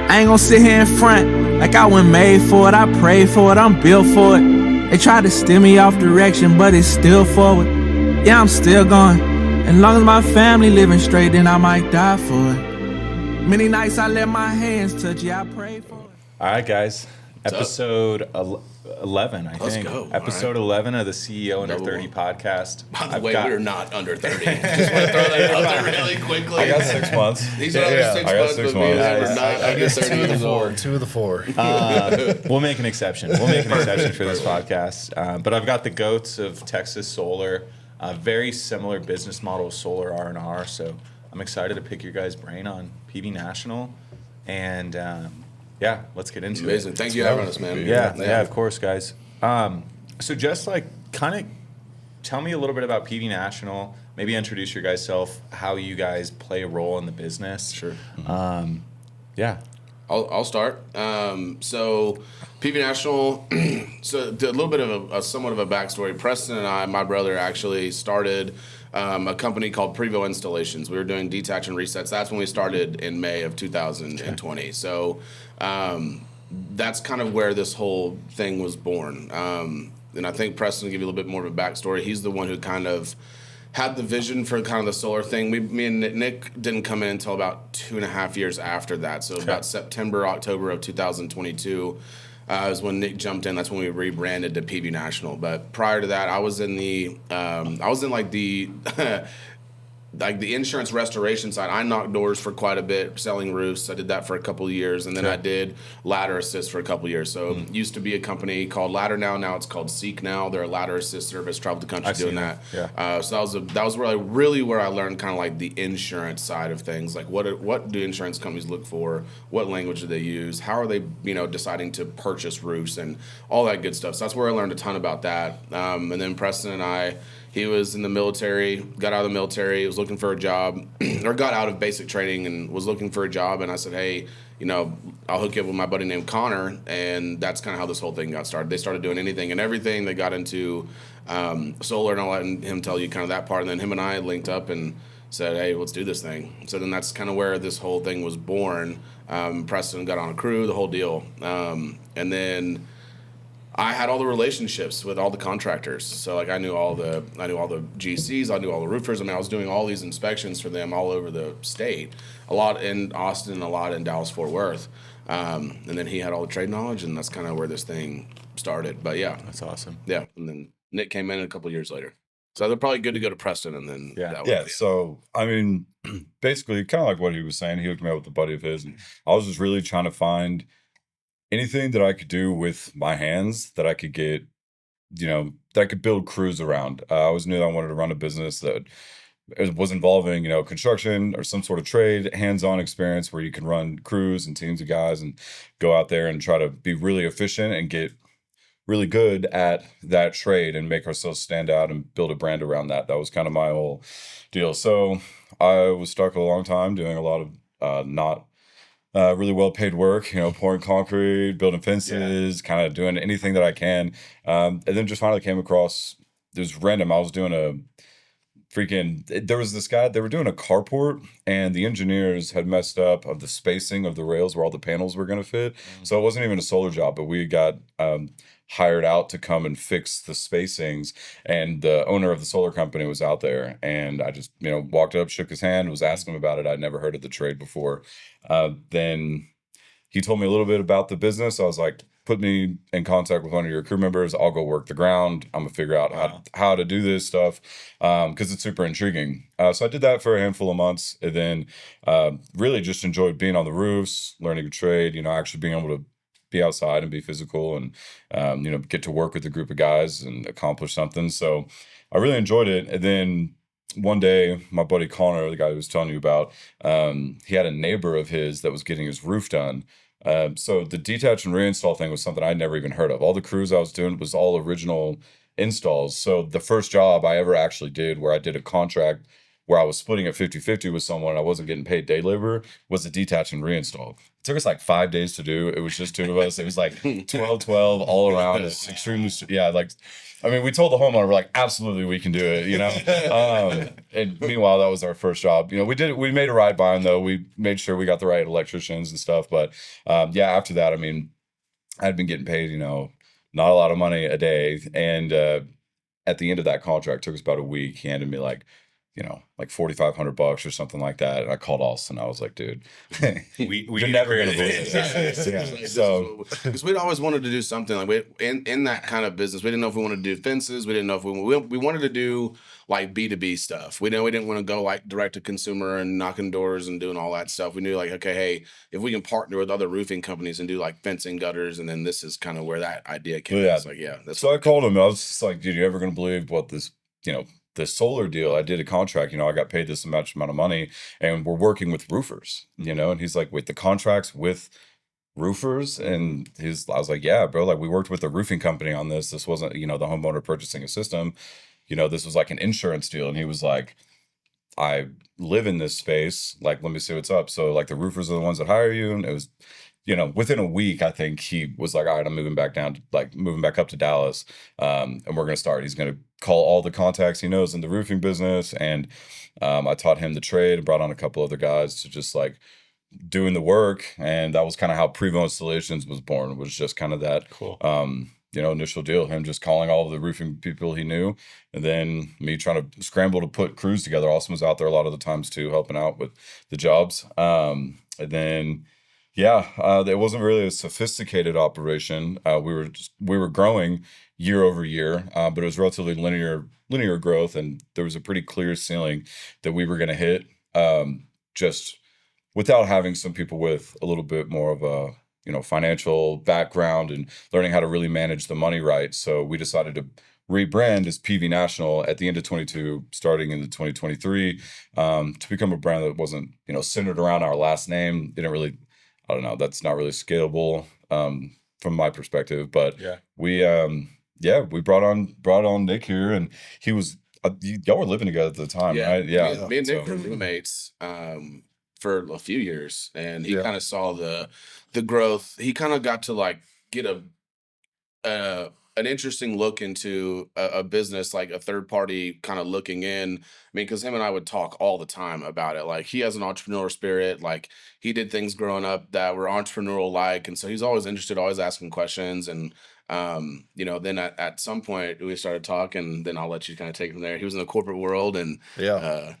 I ain't gonna sit here in front like I wasn't made for it. I prayed for it, I'm built for it. They tried to steer me off direction, but it's still forward. Yeah, I'm still going. As long as my family living straight, then I might die for it. Many nights I let my hands touch you, I prayed for it. All right, guys. Episode 11, I Let's think. go. Episode 11 of the CEO Under 30 podcast. By the way, we're not under 30. Just want to throw that out there really quickly. I got 6 months. These are other 6 I got months, 6 but me and months. him are not under 30 years old. 2 of the 4. We'll make an exception. We'll make an exception for this podcast. But I've got the goats of Texas Solar. Very similar business model of solar R&R. So I'm excited to pick your guys' brain on PV National. And yeah, let's get into it. Amazing. Thank you for having us, man. Yeah, of course, guys. So just like kind of tell me a little bit about PV National. Maybe introduce your guys' self, how you guys play a role in the business. Sure. Yeah. I'll start. So PV National, so a little bit of a somewhat of a backstory. Preston and I, my brother, actually started a company called Prevo Installations. We were doing detach and resets. That's when we started in May of 2020. Okay. So that's kind of where this whole thing was born. And I think Preston will give you a little bit more of a backstory. He's the one who kind of had the vision for kind of the solar thing. Me and Nick didn't come in until about 2.5 years after that. So about September, October of 2022 is when Nick jumped in. That's when we rebranded to PV National. But prior to that, I was in like the like the insurance restoration side. I knocked doors for quite a bit, selling roofs. I did that for a couple of years, and then I did ladder assist for a couple of years. So it used to be a company called Ladder Now it's called Seek Now. They're a ladder assist service, traveled the country doing that. Yeah. So that was where I learned kind of like the insurance side of things. Like what do insurance companies look for? What language do they use? How are they deciding to purchase roofs and all that good stuff. So that's where I learned a ton about that. And then Preston and I. He was in the military, got out of the military, was looking for a job, or got out of basic training and was looking for a job. And I said, hey, I'll hook you up with my buddy named Connor. And that's kind of how this whole thing got started. They started doing anything and everything. They got into solar, and I'll let him tell you kind of that part. And then him and I linked up and said, hey, let's do this thing. So then that's kind of where this whole thing was born. Preston got on a crew, the whole deal. And then I had all the relationships with all the contractors. So like I knew all the GCs, I knew all the roofers. I mean, I was doing all these inspections for them all over the state. A lot in Austin, a lot in Dallas, Fort Worth. And then he had all the trade knowledge, and that's kind of where this thing started. But yeah. That's awesome. Yeah. And then Nick came in a couple of years later. So they're probably good to go to Preston, and then So I mean, basically kind of like what he was saying, he hooked me up with a buddy of his, and I was just really trying to find anything that I could do with my hands that I could get, that I could build crews around. I always knew that I wanted to run a business that was involving, construction or some sort of trade, hands-on experience where you can run crews and teams of guys and go out there and try to be really efficient and get really good at that trade and make ourselves stand out and build a brand around that. That was kind of my whole deal. So I was stuck a long time doing a lot of not really well-paid work, pouring concrete, building fences, kind of doing anything that I can. And then just finally came across, it was random. I was doing there was this guy, they were doing a carport, and the engineers had messed up of the spacing of the rails where all the panels were going to fit. So it wasn't even a solar job, but we got hired out to come and fix the spacings, and the owner of the solar company was out there, and I just walked up, shook his hand, was asking him about it. I'd never heard of the trade before. Then he told me a little bit about the business. I was like, put me in contact with one of your crew members. I'll go work the ground. I'm gonna figure out how to do this stuff because it's super intriguing. So I did that for a handful of months, and then really just enjoyed being on the roofs, learning a trade, actually being able to be outside and be physical and, get to work with a group of guys and accomplish something. So I really enjoyed it. And then one day, my buddy Connor, the guy who was telling you about, he had a neighbor of his that was getting his roof done. So the detach and reinstall thing was something I'd never even heard of. All the crews I was doing was all original installs. So the first job I ever actually did where I did a contract where I was splitting it 50-50 with someone. I wasn't getting paid day labor, was a detach and reinstall. It took us like 5 days to do. It was just two of us. It was like 12-12 all around. It's extremely, like, I mean, we told the homeowner, we're like, absolutely, we can do it, you know? And meanwhile, that was our first job. You know, we made a ride by him though. We made sure we got the right electricians and stuff. But yeah, after that, I mean, I'd been getting paid, you know, not a lot of money a day. And at the end of that contract, took us about a week. He handed me like, you know, like $4,500 or something like that. And I called Austin. I was like, dude, you're never gonna believe this. Yeah. So because we'd always wanted to do something like in that kind of business. We didn't know if we wanted to do fences. We didn't know if we wanted to do like B2B stuff. We didn't want to go like direct to consumer and knocking doors and doing all that stuff. We knew like, okay, hey, if we can partner with other roofing companies and do like fencing, gutters, and then this is kind of where that idea came. Yeah. It's like, yeah. So I called him. I was just like, dude, you ever gonna believe what this, you know, the solar deal? I did a contract, you know, I got paid this much amount of money and we're working with roofers, you know? And he's like, wait, the contracts with roofers? And I was like, yeah, bro, like we worked with a roofing company on this. This wasn't, you know, the homeowner purchasing a system, you know, this was like an insurance deal. And he was like, I live in this space, like, let me see what's up. So like the roofers are the ones that hire you. And it was, you know, within a week, I think he was like, all right, I'm moving back up to Dallas. And we're going to start. He's going to call all the contacts he knows in the roofing business. And I taught him the trade and brought on a couple other guys to just like doing the work. And that was kind of how Prevo Installations was born. It was just kind of that, Cool. you know, initial deal, him just calling all of the roofing people he knew. And then me trying to scramble to put crews together. Austin was out there a lot of the times too, helping out with the jobs. And then, yeah, it wasn't really a sophisticated operation. We were growing year over year, but it was relatively linear growth, and there was a pretty clear ceiling that we were going to hit, just without having some people with a little bit more of a, you know, financial background and learning how to really manage the money right. So we decided to rebrand as PV National at the end of 22, starting into 2023, to become a brand that wasn't, you know, centered around our last name. Didn't really, I don't know, that's not really scalable from my perspective. But Yeah. we brought on Nick here, and he was y'all were living together at the time, right? Yeah. Me and Nick were roommates for a few years, and he kind of saw the growth. He kind of got to like get an interesting look into a business, like a third party kind of looking in. I mean, because him and I would talk all the time about it. Like he has an entrepreneurial spirit. Like he did things growing up that were entrepreneurial like, and so he's always interested, always asking questions. And you know, then at some point we started talking. Then I'll let you kind of take it from there. He was in the corporate world, and Yeah.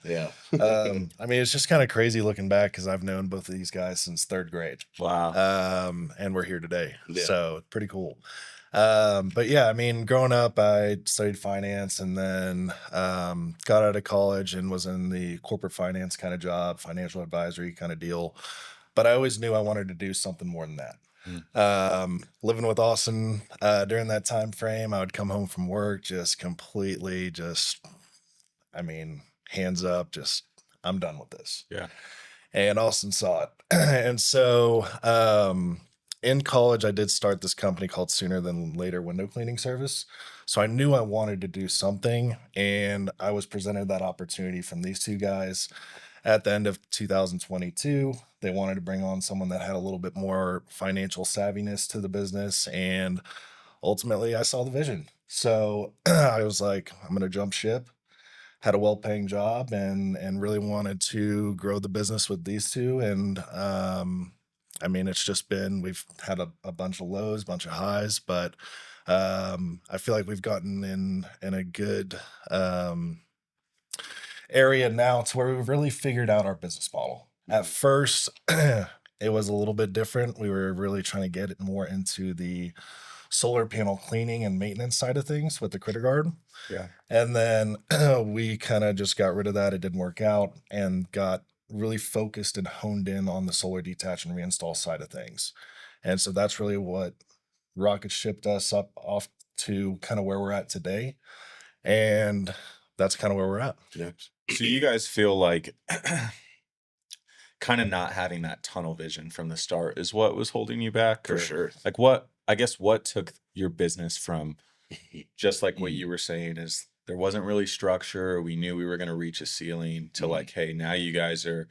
I mean, it's just kind of crazy looking back because I've known both of these guys since third grade. Wow. And we're here today. Yeah. So pretty cool. But yeah, I mean, growing up, I studied finance and then got out of college and was in the corporate finance kind of job, financial advisory kind of deal. But I always knew I wanted to do something more than that. Living with Austin during that time frame, I would come home from work just completely I mean, hands up, just I'm done with this. Yeah. And Austin saw it. And so in college, I did start this company called Sooner Than Later Window Cleaning Service. So I knew I wanted to do something, and I was presented that opportunity from these two guys at the end of 2022. They wanted to bring on someone that had a little bit more financial savviness to the business, and ultimately I saw the vision. So I was like, I'm going to jump ship. Had a well-paying job and really wanted to grow the business with these two. And I mean, it's just been, we've had a bunch of lows, bunch of highs, but I feel like we've gotten in a good area now to where we've really figured out our business model. At first, it was a little bit different. We were really trying to get it more into the solar panel cleaning and maintenance side of things with the Critter Guard. Yeah. And then we kind of just got rid of that. It didn't work out and got really focused and honed in on the solar detach and reinstall side of things. And so that's really what rocket shipped us off to kind of where we're at today. And that's kind of where we're at. Yeah. So you guys feel like kind of not having that tunnel vision from the start is what was holding you back? For Or, sure. like what took your business from just like what you were saying is there wasn't really structure. We knew we were going to reach a ceiling to like, hey, now you guys are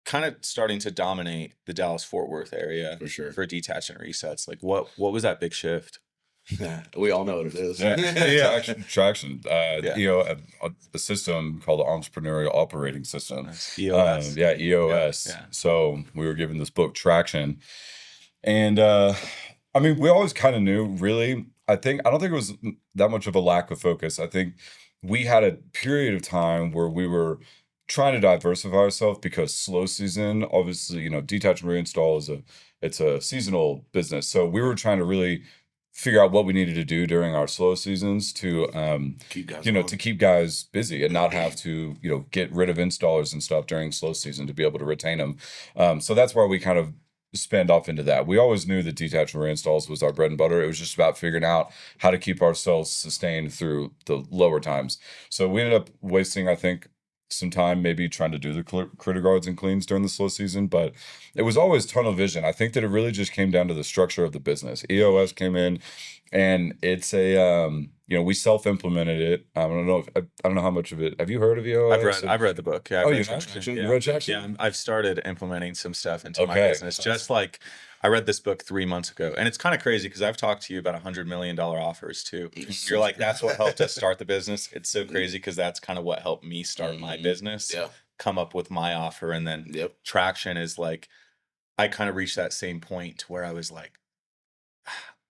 kind of starting to dominate the Dallas Fort Worth area For sure. for detach and resets. Like what was that big shift? We all know what it is. Traction. Yeah. A system called the Entrepreneurial Operating System. Nice. EOS. EOS. Yeah. So we were given this book, Traction. And I mean, we always kind of knew, really. I don't think it was that much of a lack of focus. I think we had a period of time where we were trying to diversify ourselves because slow season, obviously, detach and reinstall it's a seasonal business. So we were trying to really figure out what we needed to do during our slow seasons to Keep guys to keep guys busy and not have to get rid of installers and stuff during slow season to be able to retain them. So that's why we kind of spend off into that. We always knew that detach and reinstalls was our bread and butter. It was just about figuring out how to keep ourselves sustained through the lower times. So we ended up wasting, I think, some time maybe trying to do the critter guards and cleans during the slow season, but it was always tunnel vision. I think that it really just came down to the structure of the business. EOS came in, and it's a we self-implemented it. I don't know how much of it. Have you heard of EOS? I've read the book. Yeah. Oh, I've you read have? Traction. You read Traction? Yeah. I've started implementing some stuff into my Okay. business. Just like I read this book 3 months ago, and it's kind of crazy because I've talked to you about $100 million offers too. You're like, that's what helped us start the business. It's so crazy because that's kind of what helped me start my business. Yeah. Come up with my offer, and then Yep. Traction is like, I kind of reached that same point where I was like,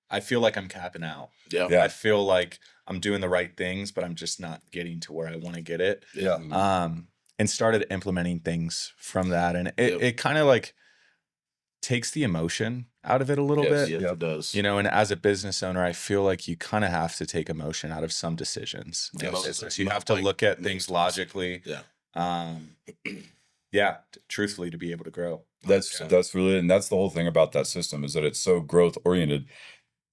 I feel like I'm capping out. Yeah. Yeah. I feel like I'm doing the right things, but I'm just not getting to where I want to get it. Yeah. And started implementing things from that. And Yep. it kind of like takes the emotion out of it a little Yes, bit. yes, it does. And as a business owner, I feel like you kind of have to take emotion out of some decisions in Yes. business. You have to look at things logically. Yeah. Truthfully, to be able to grow. That's really, and that's the whole thing about that system, is that it's so growth oriented.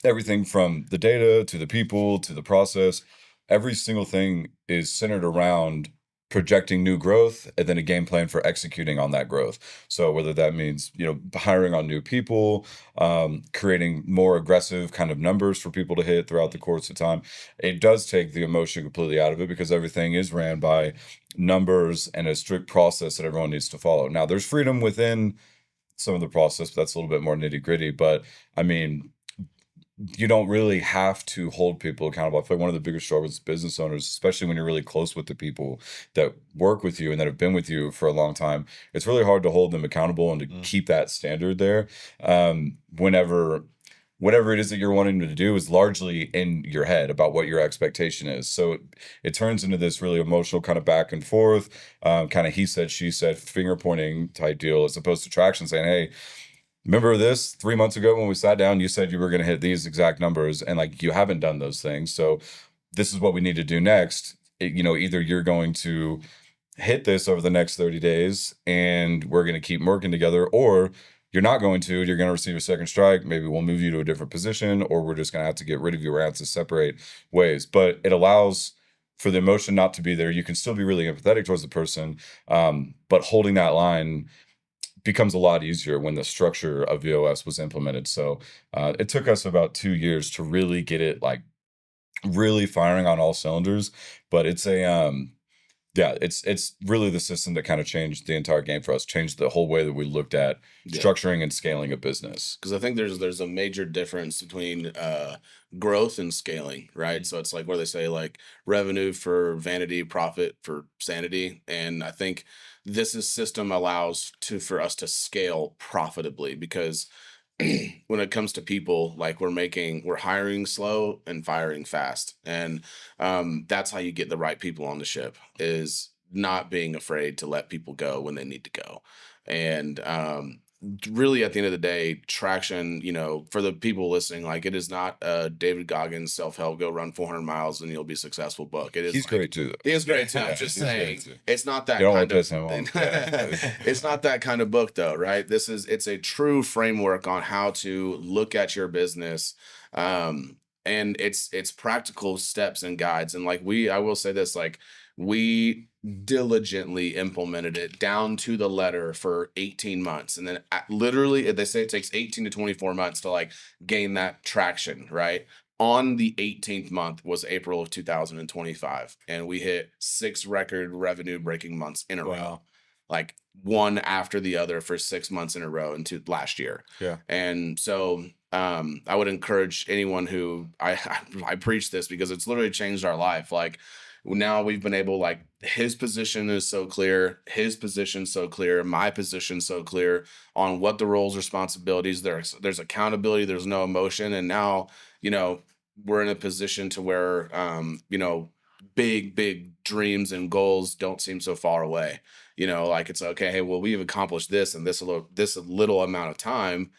Everything from the data to the people to the process, every single thing is centered around projecting new growth and then a game plan for executing on that growth. So whether that means hiring on new people, creating more aggressive kind of numbers for people to hit throughout the course of time, it does take the emotion completely out of it because everything is ran by numbers and a strict process that everyone needs to follow. Now there's freedom within some of the process, but that's a little bit more nitty gritty. But I mean, you don't really have to hold people accountable. I feel like one of the biggest struggles as business owners, especially when you're really close with the people that work with you and that have been with you for a long time, it's really hard to hold them accountable and to keep that standard there. Whatever it is that you're wanting to do is largely in your head about what your expectation is. So it turns into this really emotional kind of back and forth, kind of he said, she said, finger pointing type deal, as opposed to Traction saying, hey, remember this 3 months ago when we sat down, you said you were going to hit these exact numbers and like you haven't done those things. So this is what we need to do next. Either you're going to hit this over the next 30 days and we're going to keep working together, or you're not going to, you're going to receive a second strike. Maybe we'll move you to a different position, or we're just going to have to get rid of you. We're going to have to separate ways. But it allows for the emotion not to be there. You can still be really empathetic towards the person, but holding that line becomes a lot easier when the structure of VOS was implemented. So it took us about 2 years to really get it like really firing on all cylinders. But it's it's really the system that kind of changed the entire game for us, changed the whole way that we looked at structuring and scaling a business. Because I think there's a major difference between growth and scaling, right? So it's like where they say like revenue for vanity, profit for sanity, and I think this system allows for us to scale profitably because when it comes to people, like we're hiring slow and firing fast, and that's how you get the right people on the ship, is not being afraid to let people go when they need to go. And really at the end of the day, Traction, for the people listening, like it is not a David Goggins self-help, go run 400 miles and you'll be successful book. It is. He's great too. He is great too. Yeah, I'm just he's saying, great too. it's not that You don't kind want to of piss him off. it's not that kind of book though, right? It's a true framework on how to look at your business. And it's practical steps and guides. And like I will say this, like we diligently implemented it down to the letter for 18 months. And then literally they say it takes 18 to 24 months to like gain that traction, right? on the 18th month was April of 2025, and we hit 6 record revenue breaking months in a row, Wow. like one after the other for 6 months in a row into last year. Yeah. And so I would encourage anyone who I preach this because it's literally changed our life. Like now we've been able, like, his position is so clear, his position so clear, my position so clear on what the roles, responsibilities, there's accountability, there's no emotion. And now, you know, we're in a position to where, you know, big dreams and goals don't seem so far away. You know, like it's okay. Hey, well, we've accomplished this in this little amount of time.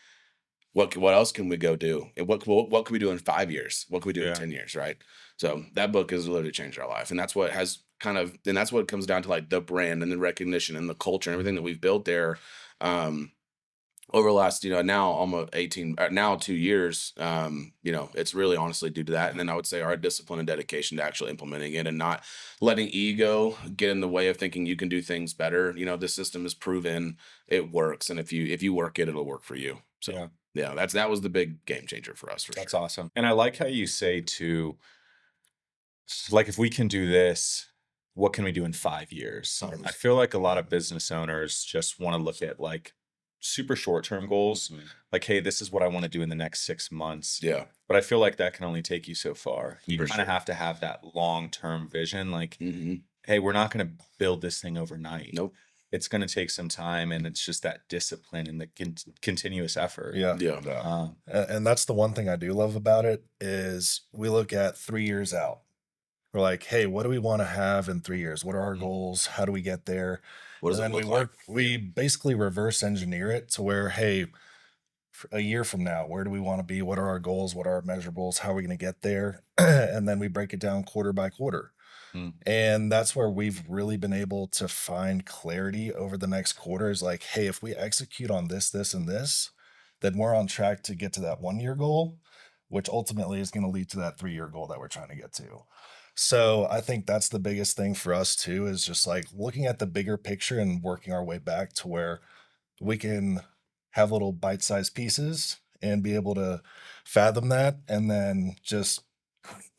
What else can we go do? And what can we do in 5 years? What can we do Yeah. in 10 years? Right. So that book has literally changed our life, and that's what has and that's what comes down to, like, the brand and the recognition and the culture and everything that we've built there. Over the last, you know, now almost 18, now 2 years, you know, it's really honestly due to that. And then I would say our discipline and dedication to actually implementing it and not letting ego get in the way of thinking you can do things better. You know, the system is proven it works. And if you work it, it'll work for you. So yeah, that was the big game changer for us. That's sure. awesome. And I like how you say like, if we can do this, what can we do in 5 years? I feel like a lot of business owners just want to look at, like, super short-term goals. Like, hey, this is what I want to do in the next 6 months. Yeah. But I feel like that can only take you so far. You For kind of sure. have to have that long-term vision. Like, Mm-hmm. hey, we're not going to build this thing overnight. Nope. It's going to take some time, and it's just that discipline and the continuous effort. Yeah. Yeah. And that's the one thing I do love about it is we look at 3 years out. We're like, hey, what do we want to have in 3 years? What are our goals? How do we get there? What does And it then look like? we basically reverse engineer it to where, hey, a year from now, where do we want to be? What are our goals? What are our measurables? How are we going to get there? And then we break it down quarter by quarter. And that's where we've really been able to find clarity over the next quarter is like, hey, if we execute on this, this, and this, then we're on track to get to that 1 year goal, which ultimately is going to lead to that 3 year goal that we're trying to get to. So I think that's the biggest thing for us too, is just like looking at the bigger picture and working our way back to where we can have little bite-sized pieces and be able to fathom that and then just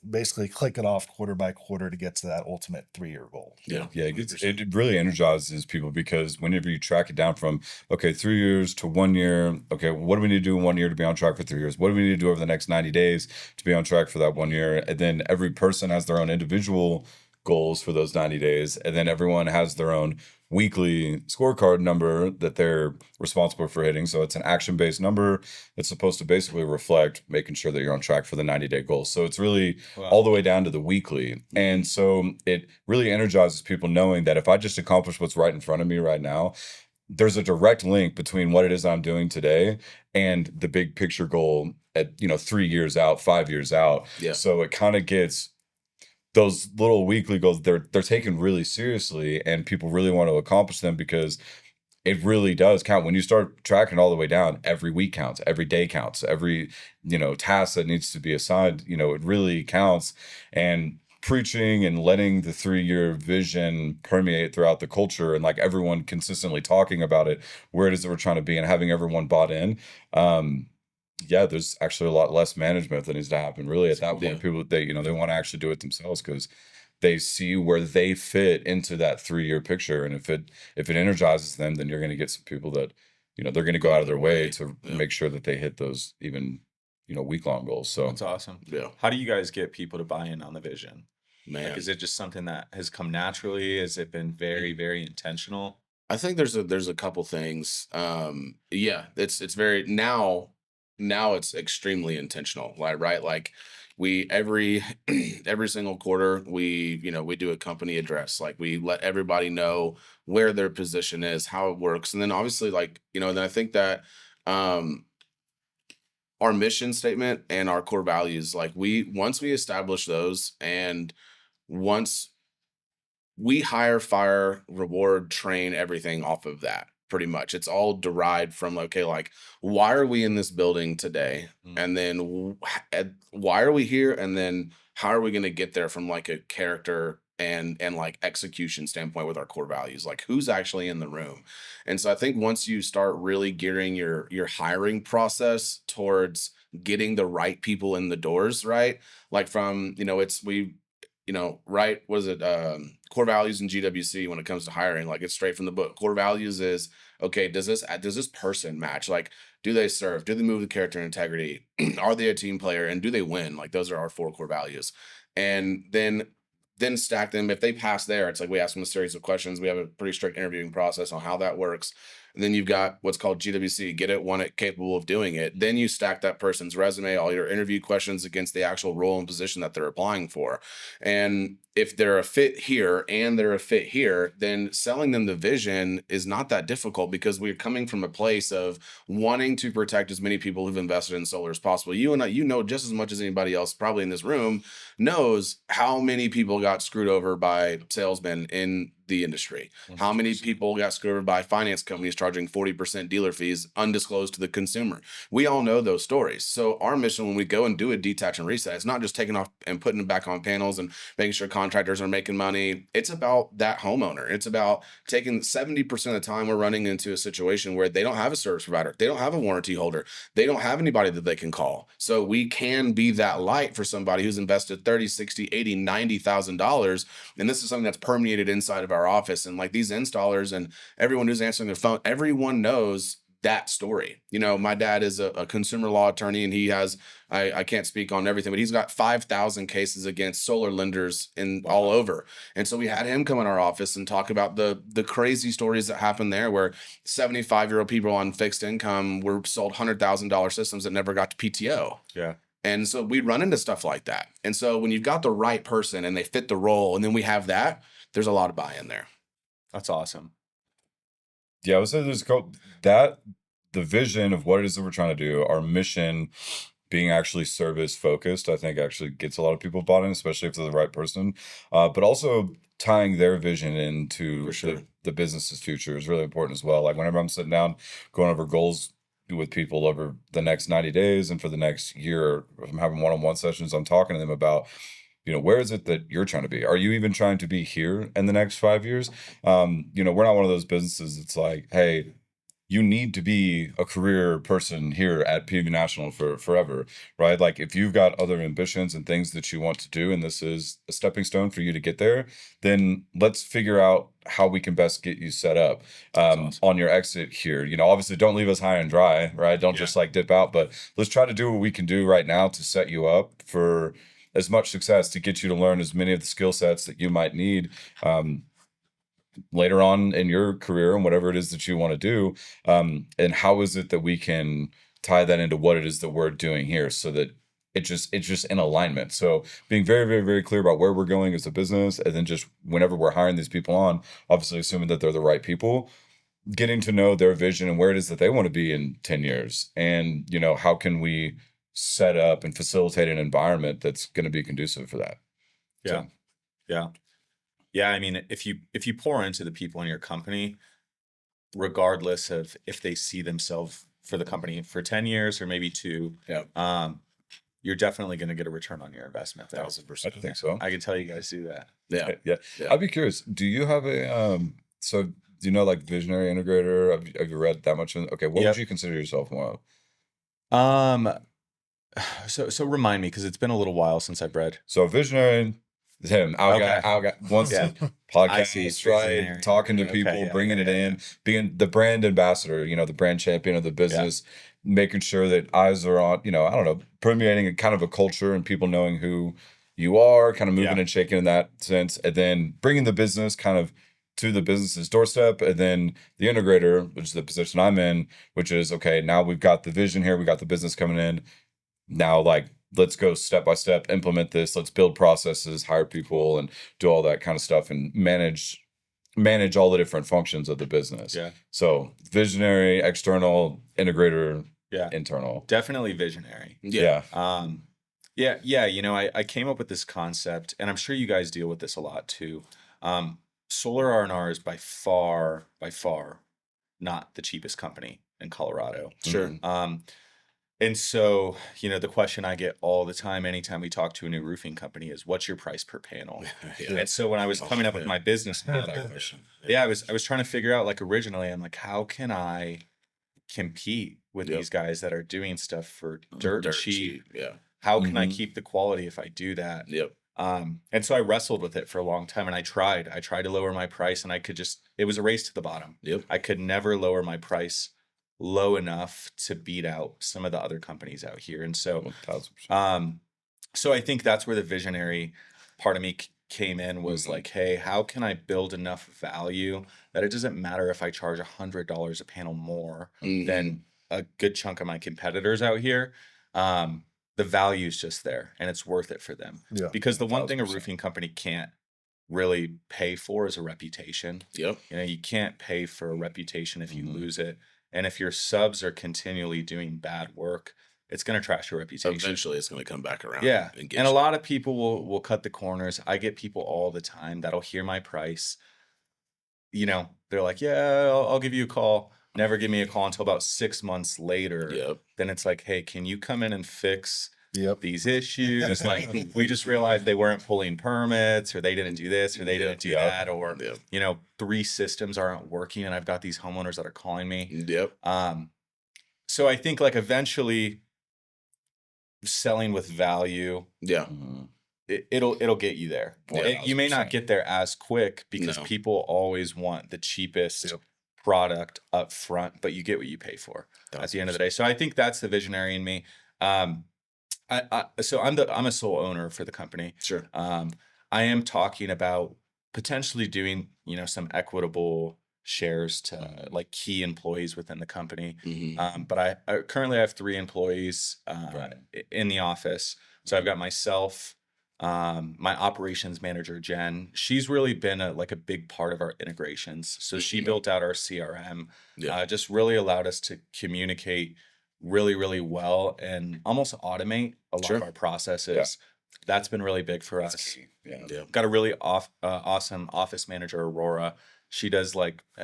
basically click it off quarter by quarter to get to that ultimate 3 year goal. Yeah. Yeah, it really energizes people because whenever you track it down from, okay, 3 years to 1 year, okay, what do we need to do in 1 year to be on track for 3 years? What do we need to do over the next 90 days to be on track for that 1 year? And then every person has their own individual goals for those 90 days. And then everyone has their own weekly scorecard number that they're responsible for hitting. So it's an action-based number that's supposed to basically reflect making sure that you're on track for the 90-day goal. So it's really all the way down to the weekly. And so it really energizes people knowing that if I just accomplish what's right in front of me right now, there's a direct link between what it is I'm doing today and the big picture goal at, 3 years out, 5 years out. Yeah. So it kind of gets those little weekly goals, they're taken really seriously, and people really want to accomplish them because it really does count. When you start tracking all the way down, every week counts, every day counts, every task that needs to be assigned, it really counts. And preaching and letting the 3 year vision permeate throughout the culture, and like everyone consistently talking about it, where it is that we're trying to be, and having everyone bought in. Yeah, there's actually a lot less management that needs to happen. Really, at that point, people they want to actually do it themselves because they see where they fit into that 3 year picture. And if it energizes them, then you're going to get some people that they're going to go out of their way to make sure that they hit those even week long goals. So That's awesome. Yeah. How do you guys get people to buy in on the vision? Man. Like, is it just something that has come naturally? Has it been very, very intentional? I think there's a couple things. Yeah, it's very now it's extremely intentional, right? Like we every single quarter we do a company address. Like we let everybody know where their position is, how it works, and then obviously then I think that our mission statement and our core values, like once we establish those, and once we hire, fire, reward, train everything off of that. Pretty much, it's all derived from why are we in this building today, and then why are we here, and then how are we going to get there from like a character and like execution standpoint with our core values, like who's actually in the room. And so I think once you start really gearing your hiring process towards getting the right people in the doors, right? Like from, right, was it core values in GWC when it comes to hiring? Like it's straight from the book. Core values is, okay, does this person match? Like, do they serve? Do they move with character and integrity? Are they a team player? And do they win? Like those are our 4 core values. And then stack them. If they pass there, it's like we ask them a series of questions. We have a pretty strict interviewing process on how that works. And then you've got what's called GWC, get it, want it, capable of doing it. Then you stack that person's resume, all your interview questions against the actual role and position that they're applying for. And if they're a fit here and they're a fit here, then selling them the vision is not that difficult because we're coming from a place of wanting to protect as many people who've invested in solar as possible. You and I, just as much as anybody else probably in this room knows how many people got screwed over by salesmen in the industry. 100%. How many people got screwed over by finance companies charging 40% dealer fees undisclosed to the consumer? We all know those stories. So our mission when we go and do a detach and reset, it's not just taking off and putting it back on panels and making sure contractors are making money. It's about that homeowner. It's about taking 70% of the time we're running into a situation where they don't have a service provider. They don't have a warranty holder. They don't have anybody that they can call. So we can be that light for somebody who's invested $30, $60, $80, $90,000. And this is something that's permeated inside of our office. And like these installers and everyone who's answering their phone, everyone knows that story. My dad is a consumer law attorney, and he has, I can't speak on everything, but he's got 5,000 cases against solar lenders all over. And so we had him come in our office and talk about the crazy stories that happened there where 75-year-old people on fixed income were sold $100,000 systems that never got to PTO. Yeah. And so we run into stuff like that. And so when you've got the right person and they fit the role, and then we have that, there's a lot of buy-in there. That's awesome. Yeah, I would say the vision of what it is that we're trying to do, our mission being actually service focused, I think actually gets a lot of people bought in, especially if they're the right person. But also tying their vision into the business's future is really important as well. Like whenever I'm sitting down, going over goals with people over the next 90 days and for the next year, if I'm having one-on-one sessions, I'm talking to them about, where is it that you're trying to be? Are you even trying to be here in the next 5 years? We're not one of those businesses that's like, hey, you need to be a career person here at PV National for forever, right? Like if you've got other ambitions and things that you want to do, and this is a stepping stone for you to get there, then let's figure out how we can best get you set up awesome. On your exit here. Obviously don't leave us high and dry, right? Don't just like dip out, but let's try to do what we can do right now to set you up for as much success, to get you to learn as many of the skill sets that you might need later on in your career and whatever it is that you want to do. And how is it that we can tie that into what it is that we're doing here so that it's just in alignment. So being very, very, very clear about where we're going as a business, and then just whenever we're hiring these people on, obviously assuming that they're the right people, getting to know their vision and where it is that they want to be in 10 years. And, how can we set up and facilitate an environment that's going to be conducive for that. Yeah. So. Yeah. I mean, if you pour into the people in your company, regardless of if they see themselves for the company for 10 years or maybe 2, you're definitely going to get a return on your investment. 1,000%. I think so. I can tell you guys do that. Yeah. I'd be curious. Do you have so do you know like visionary integrator? Have you read that much? Okay. What would you consider yourself more of? So remind me, because it's been a little while since I've read. So visionary, him, our guy, once podcast, right? Talking to people, bringing it in, being the brand ambassador, the brand champion of the business, making sure that eyes are on, I don't know, permeating a kind of a culture and people knowing who you are, kind of moving and shaking in that sense, and then bringing the business kind of to the business's doorstep, and then the integrator, which is the position I'm in, which is, okay, now we've got the vision here, we got the business coming in. Now, let's go step by step, implement this. Let's build processes, hire people, and do all that kind of stuff, and manage all the different functions of the business. Yeah. So visionary, external, integrator, internal. Definitely visionary. Yeah. I came up with this concept, and I'm sure you guys deal with this a lot too. Solar R&R is by far not the cheapest company in Colorado. Sure. And so, the question I get all the time, anytime we talk to a new roofing company, is what's your price per panel? And so when I was coming up with my business model, I was trying to figure out, like, originally, I'm like, how can I compete with these guys that are doing stuff for dirt cheap? Yeah. How can I keep the quality if I do that? Yep. And so I wrestled with it for a long time, and I tried to lower my price, and it was a race to the bottom. Yep. I could never lower my price low enough to beat out some of the other companies out here. And so, 1000%. so I think that's where the visionary part of me came in, was like, hey, how can I build enough value that it doesn't matter if I charge $100 a panel more than a good chunk of my competitors out here. The value is just there, and it's worth it for them. Yeah. Because the one thing a 1000%. roofing company can't really pay for is a reputation. Yep. You can't pay for a reputation if you lose it. And if your subs are continually doing bad work, it's going to trash your reputation. Eventually, it's going to come back around. Yeah. And, get And a you. lot of people will cut the corners. I get people all the time that'll hear my price. They're like, yeah, I'll give you a call. Never give me a call until about 6 months later. Yep. Then it's like, hey, can you come in and fix Yep. these issues? Like, we just realized they weren't pulling permits, or they didn't do this, or they didn't do that, or, 3 systems aren't working, and I've got these homeowners that are calling me. Yep. So I think, like, eventually selling with value, Yeah. it'll get you there. Yeah, You may not 1000%. get there as quick, because No. people always want the cheapest Yep. product up front, but you get what you pay for at the end of the day. So I think that's the visionary in me. So I'm a sole owner for the company. Sure. I am talking about potentially doing, some equitable shares to like key employees within the company. But I currently have 3 employees in the office. So I've got myself, my operations manager, Jen. She's really been a big part of our integrations. So she built out our CRM, just really allowed us to communicate really, really well and almost automate a lot of our processes. That's been really big for us. Yeah. Got a really awesome office manager, Aurora. She does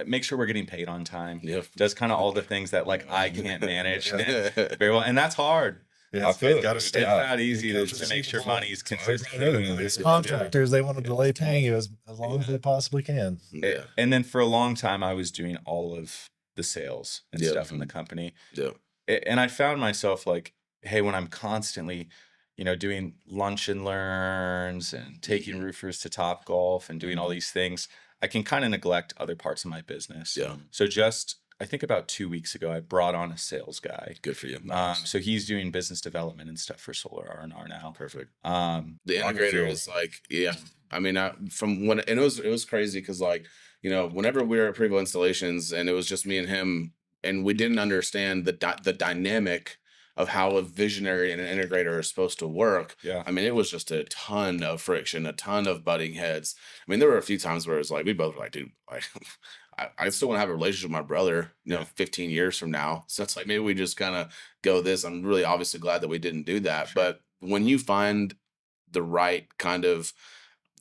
make sure we're getting paid on time. Yep. Does kind of all the things that I can't manage very well, and that's hard. Yeah, I feel gotta it. stay. It's Yeah. not easy to make sure money's consistent. These contractors, they want to delay paying you as long as they possibly can. Yeah. And then for a long time, I was doing all of the sales and stuff in the company. Yeah. And I found myself like, hey, when I'm constantly, doing lunch and learns and taking roofers to Top Golf and doing all these things, I can kind of neglect other parts of my business. Yeah. So I think about 2 weeks ago, I brought on a sales guy. Good for you. So he's doing business development and stuff for Solar R&R now. Perfect. Um, The I can integrator feel is like, I mean, from when, and it was crazy because whenever we were at Prevo Installations and it was just me and him, and we didn't understand the dynamic of how a visionary and an integrator are supposed to work. Yeah. I mean, it was just a ton of friction, a ton of butting heads. I mean, there were a few times where it was like, we both were like, dude, I still want to have a relationship with my brother, 15 years from now. So it's like, maybe we just kind of go this. I'm really obviously glad that we didn't do that. But when you find the right kind of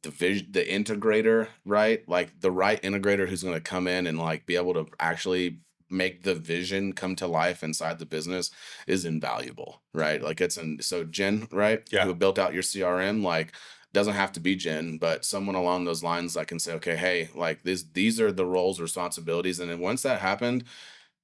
the integrator, right? Like the right integrator who's going to come in and be able to actually make the vision come to life inside the business is invaluable, right? So Jen, right? Yeah. Who built out your CRM, doesn't have to be Jen, but someone along those lines that can say, okay, hey, these are the roles, responsibilities. And then once that happened,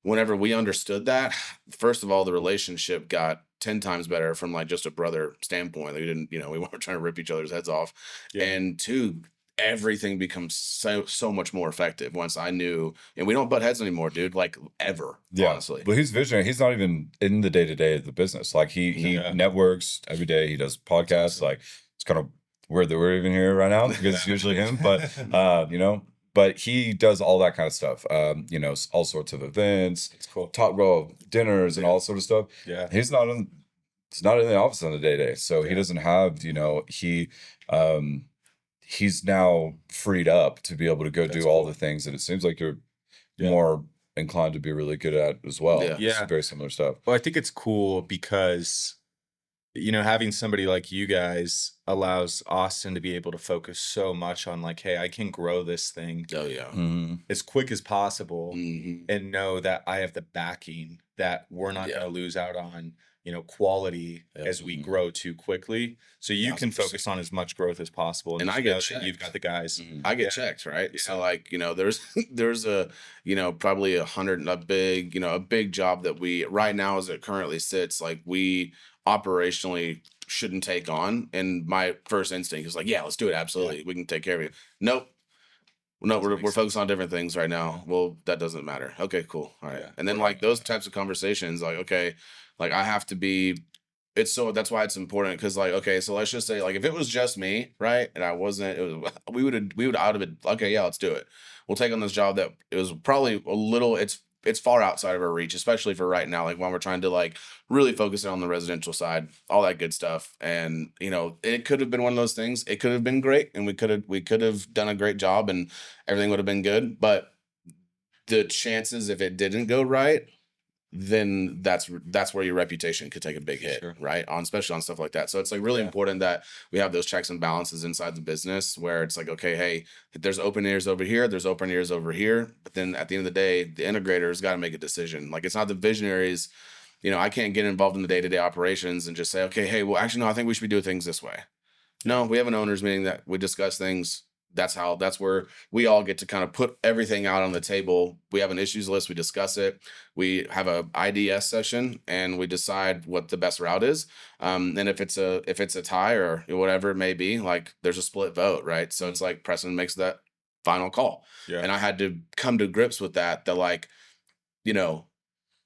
whenever we understood that, first of all, the relationship got 10 times better from just a brother standpoint. We didn't, we weren't trying to rip each other's heads off. Yeah. And 2, everything becomes so much more effective once I knew, and we don't butt heads anymore, dude, ever. Honestly. But he's visionary. He's not even in the day-to-day of the business. He networks every day. He does podcasts. It's kind of weird that we're even here right now because it's usually him, but but he does all that kind of stuff. All sorts of events. It's cool. Talk about dinners and all sort of stuff. Yeah. He's not in the office on the day-to-day. So he doesn't have, he's now freed up to be able to go do all the things that it seems like you're more inclined to be really good at as well. Yeah. Yeah. It's very similar stuff. Well, I think it's cool because having somebody like you guys allows Austin to be able to focus so much on like, hey, I can grow this thing Oh yeah. as quick as possible Mhm. and know that I have the backing that we're not Yeah. going to lose out on, quality Yeah. as we grow too quickly. So you can 1000%. focus on as much growth as possible. And just I get know that checked. you've got the guys. I get Yeah. checked, right? Yeah. So like, there's there's a, probably a big job that we right now as it currently sits, like we operationally shouldn't take on. And my first instinct is like, yeah, let's do it. Absolutely. We can take care of it. Nope. No, Doesn't we're make we're sense. focused on different things right now. Well, that doesn't matter. Okay, cool. All right. Yeah. And then like those types of conversations, like, okay, like I have to be that's why it's important because like, okay, so let's just say like if it was just me, right? And I wasn't, it was we would out of it, okay, yeah, let's do it. We'll take on this job that it was probably a little it's far outside of our reach, especially for right now, like when we're trying to like really focus on the residential side, all that good stuff. And it could have been one of those things. It could have been great and we could have done a great job and everything would have been good. But the chances if it didn't go right, then that's where your reputation could take a big hit, Sure. right? Especially on stuff like that. So it's like really important that we have those checks and balances inside the business where it's like, okay, hey, there's open ears over here, there's open ears over here. But then at the end of the day, the integrator's got to make a decision. Like it's not the visionaries, I can't get involved in the day-to-day operations and just say, okay, hey, well, actually, no, I think we should be doing things this way. No, we have an owners meeting that we discuss things. That's where we all get to kind of put everything out on the table. We have an issues list. We discuss it. We have a IDS session and we decide what the best route is. And if it's a tie or whatever it may be, like there's a split vote, right? So it's like Preston makes that final call. Yeah. And I had to come to grips with that like,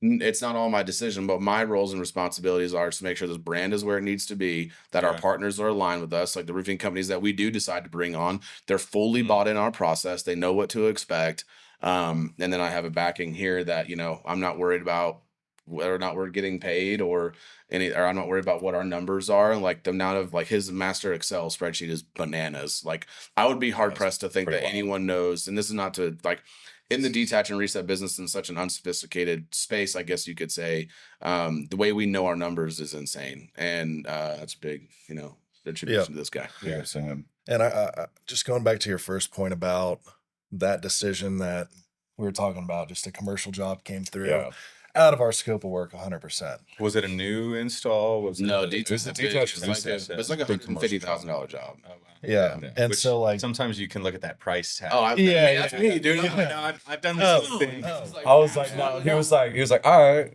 it's not all my decision, but my roles and responsibilities are to make sure this brand is where it needs to be, that our partners are aligned with us, like the roofing companies that we do decide to bring on, they're fully bought in our process. They know what to expect. And then I have a backing here that, I'm not worried about whether or not we're getting paid or I'm not worried about what our numbers are. Like the amount of like his master Excel spreadsheet is bananas. Like I would be hard pressed to think that anyone knows, and this is not to like, in the detach and reset business in such an unsophisticated space, I guess you could say, the way we know our numbers is insane. And that's big, attribution to this guy. Yeah, Sam. And I just going back to your first point about that decision that we were talking about, just a commercial job came through out of our scope of work 100%. Was it a new install? Was No, it detach. It's like $150,000 job. Oh, wow. Yeah. And Which so like sometimes you can look at that price tag. That's me, dude. I've done the same thing. I was like, no. He was like, all right.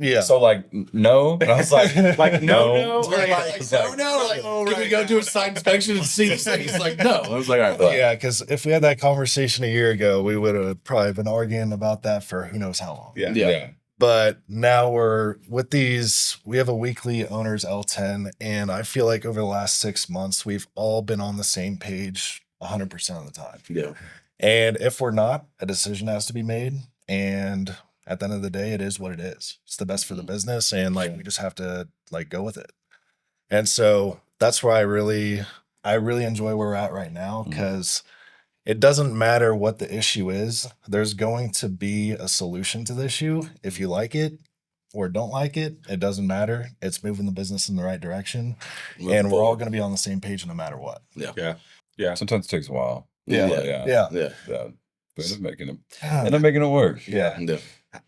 yeah. So like, no. And I was like, no. Can we go do a site inspection and see this thing? He's like, no. I was like, all right. Yeah, because if we had that conversation a year ago, we would have probably been arguing about that for who knows how long. Yeah. But now we're with these, we have a weekly owners L10, and I feel like over the last 6 months, we've all been on the same page 100% of the time. Yeah. And if we're not, a decision has to be made. And at the end of the day, it is what it is. It's the best for the business. And like, we just have to like go with it. And so that's where I really enjoy where we're at right now, because it doesn't matter what the issue is. There's going to be a solution to the issue. If you like it or don't like it, it doesn't matter. It's moving the business in the right direction. And we're all going to be on the same page no matter what. Yeah. sometimes it takes a while. Yeah. But end up making it work. Yeah.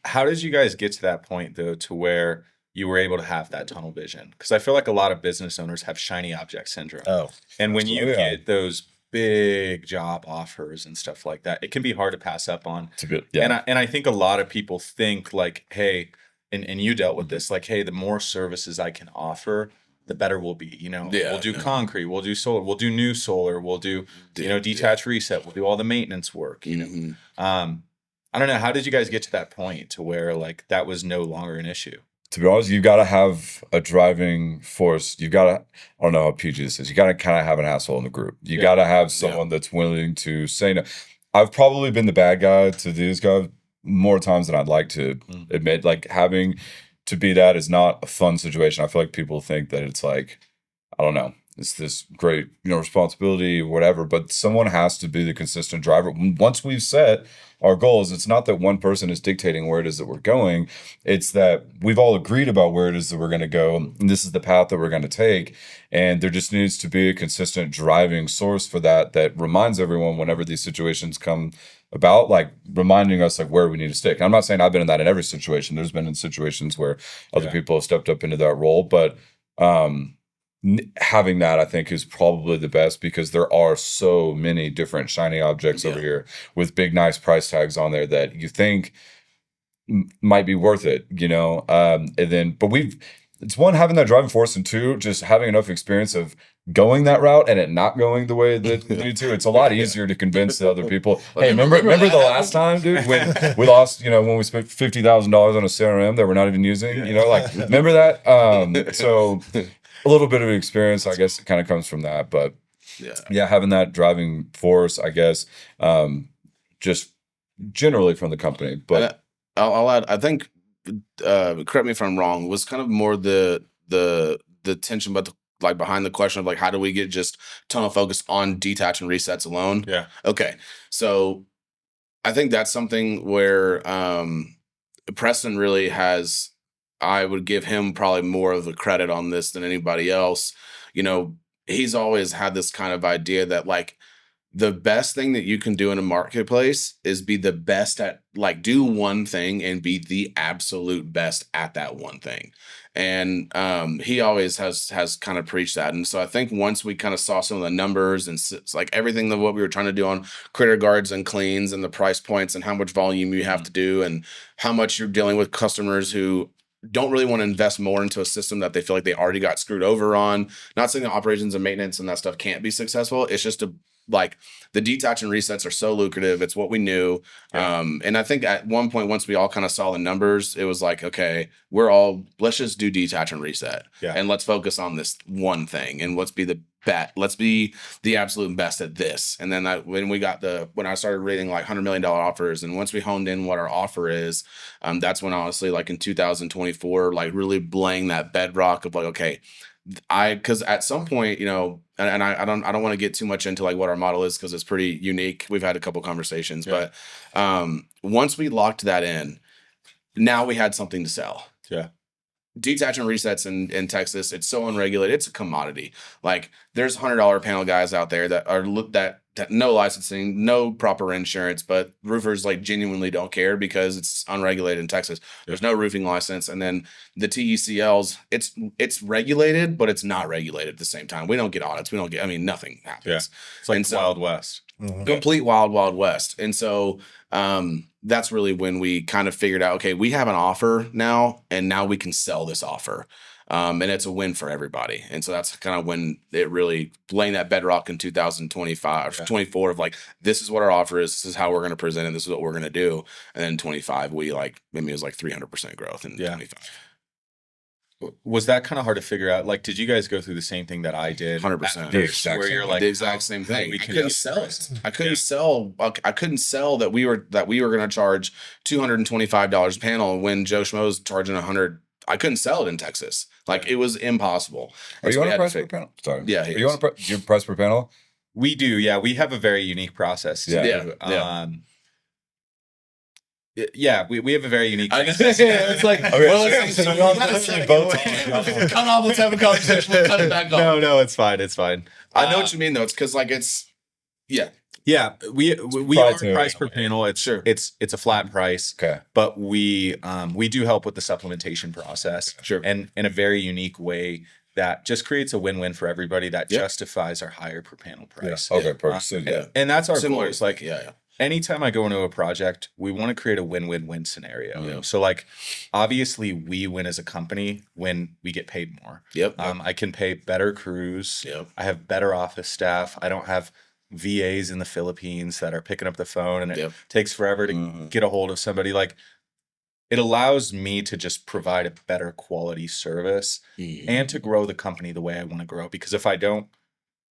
How did you guys get to that point though, to where you were able to have that tunnel vision? Because I feel like a lot of business owners have shiny object syndrome. Oh. And when you get those big job offers and stuff like that, it can be hard to pass up on. It's a bit, yeah. And I think a lot of people think like, hey, and you dealt with this, like, hey, the more services I can offer, the better we'll be. We'll do concrete, we'll do solar, we'll do new solar, we'll do detach reset, we'll do all the maintenance work. I don't know, how did you guys get to that point to where like that was no longer an issue? To be honest, you got to have a driving force. You got to, I don't know how PG this is. You got to kind of have an asshole in the group. You got to have someone that's willing to say no. I've probably been the bad guy to these guys more times than I'd like to admit. Like having to be that is not a fun situation. I feel like people think that it's like, I don't know. it's this great, responsibility, whatever, but someone has to be the consistent driver. Once we've set our goals, it's not that one person is dictating where it is that we're going. It's that we've all agreed about where it is that we're going to go, and this is the path that we're going to take. And there just needs to be a consistent driving source for that reminds everyone whenever these situations come about, like reminding us like where we need to stick. I'm not saying I've been in that in every situation. There's been in situations where other people have stepped up into that role, but having that, I think, is probably the best, because there are so many different shiny objects over here with big, nice price tags on there that you think might be worth it, but it's one, having that driving force, and two, just having enough experience of going that route and it not going the way that you need to. It's a lot easier to convince the other people. Hey, remember the last time, dude, when we lost, when we spent $50,000 on a CRM that we're not even using, remember that? So a little bit of experience, I guess, it kind of comes from that, but yeah, having that driving force, I guess, just generally from the company. But I'll add, I think, correct me if I'm wrong, was kind of more the tension, but like behind the question of like, how do we get just tunnel focus on detach and resets alone? Yeah. Okay. So I think that's something where Preston really has, I would give him probably more of the credit on this than anybody else. He's always had this kind of idea that like the best thing that you can do in a marketplace is be the best at, like, do one thing and be the absolute best at that one thing. And he always has kind of preached that. And so I think once we kind of saw some of the numbers and like everything that what we were trying to do on critter guards and cleans and the price points and how much volume you have to do and how much you're dealing with customers who don't really want to invest more into a system that they feel like they already got screwed over on. Not saying that operations and maintenance and that stuff can't be successful. It's just like the detach and resets are so lucrative. It's what we knew. Yeah. And I think at one point, once we all kind of saw the numbers, it was like, okay, let's just do detach and reset. Yeah. And let's focus on this one thing and let's be the absolute best at this. And then when I started reading like $100 million offers, and once we honed in what our offer is, that's when honestly, like in 2024, like really laying that bedrock of like, okay, because at some point, and I don't want to get too much into like what our model is, because it's pretty unique. We've had a couple conversations, but once we locked that in, now we had something to sell. Yeah. Detach and resets in Texas, it's so unregulated. It's a commodity. Like there's $100 panel guys out there that are that no licensing, no proper insurance, but roofers like genuinely don't care because it's unregulated in Texas. There's no roofing license. And then the TECLs, it's regulated, but it's not regulated at the same time. We don't get audits. Nothing happens. Yeah. It's like Wild West. Complete wild west. And so that's really when we kind of figured out, okay, we have an offer now, and now we can sell this offer. And it's a win for everybody. And so that's kind of when it really laying that bedrock in 2025, 24 of like, this is what our offer is. This is how we're going to present it. This is what we're going to do. And then 25, maybe it was like 300% growth in 25. Was that kind of hard to figure out? Like, did you guys go through the same thing that I did? 100%. Where you're like the exact same thing. I couldn't sell it. I couldn't sell that we were going to charge $225 a panel when Joe Schmo's charging $100. I couldn't sell it in Texas. Like it was impossible. Are you on a price per panel? Sorry. Yeah. Are you on your price per panel? We do. Yeah. We have a very unique process. Yeah, we have a very unique. It's like, cut off. Let's have a conversation. Let's cut it back off. No, it's fine. It's fine. I know what you mean though. It's because like yeah. We are price per panel. It's a flat price. Okay, but we do help with the supplementation process. Sure, and in a very unique way that just creates a win-win for everybody. That justifies our higher per panel price. Yeah. Okay, perfect. And that's our goal. It's like yeah. Anytime I go into a project, we want to create a win-win-win scenario. Yeah. So like, obviously we win as a company when we get paid more. Yep. I can pay better crews. Yep. I have better office staff. I don't have VAs in the Philippines that are picking up the phone and it takes forever to get a hold of somebody. Like, it allows me to just provide a better quality service and to grow the company the way I want to grow. Because if I don't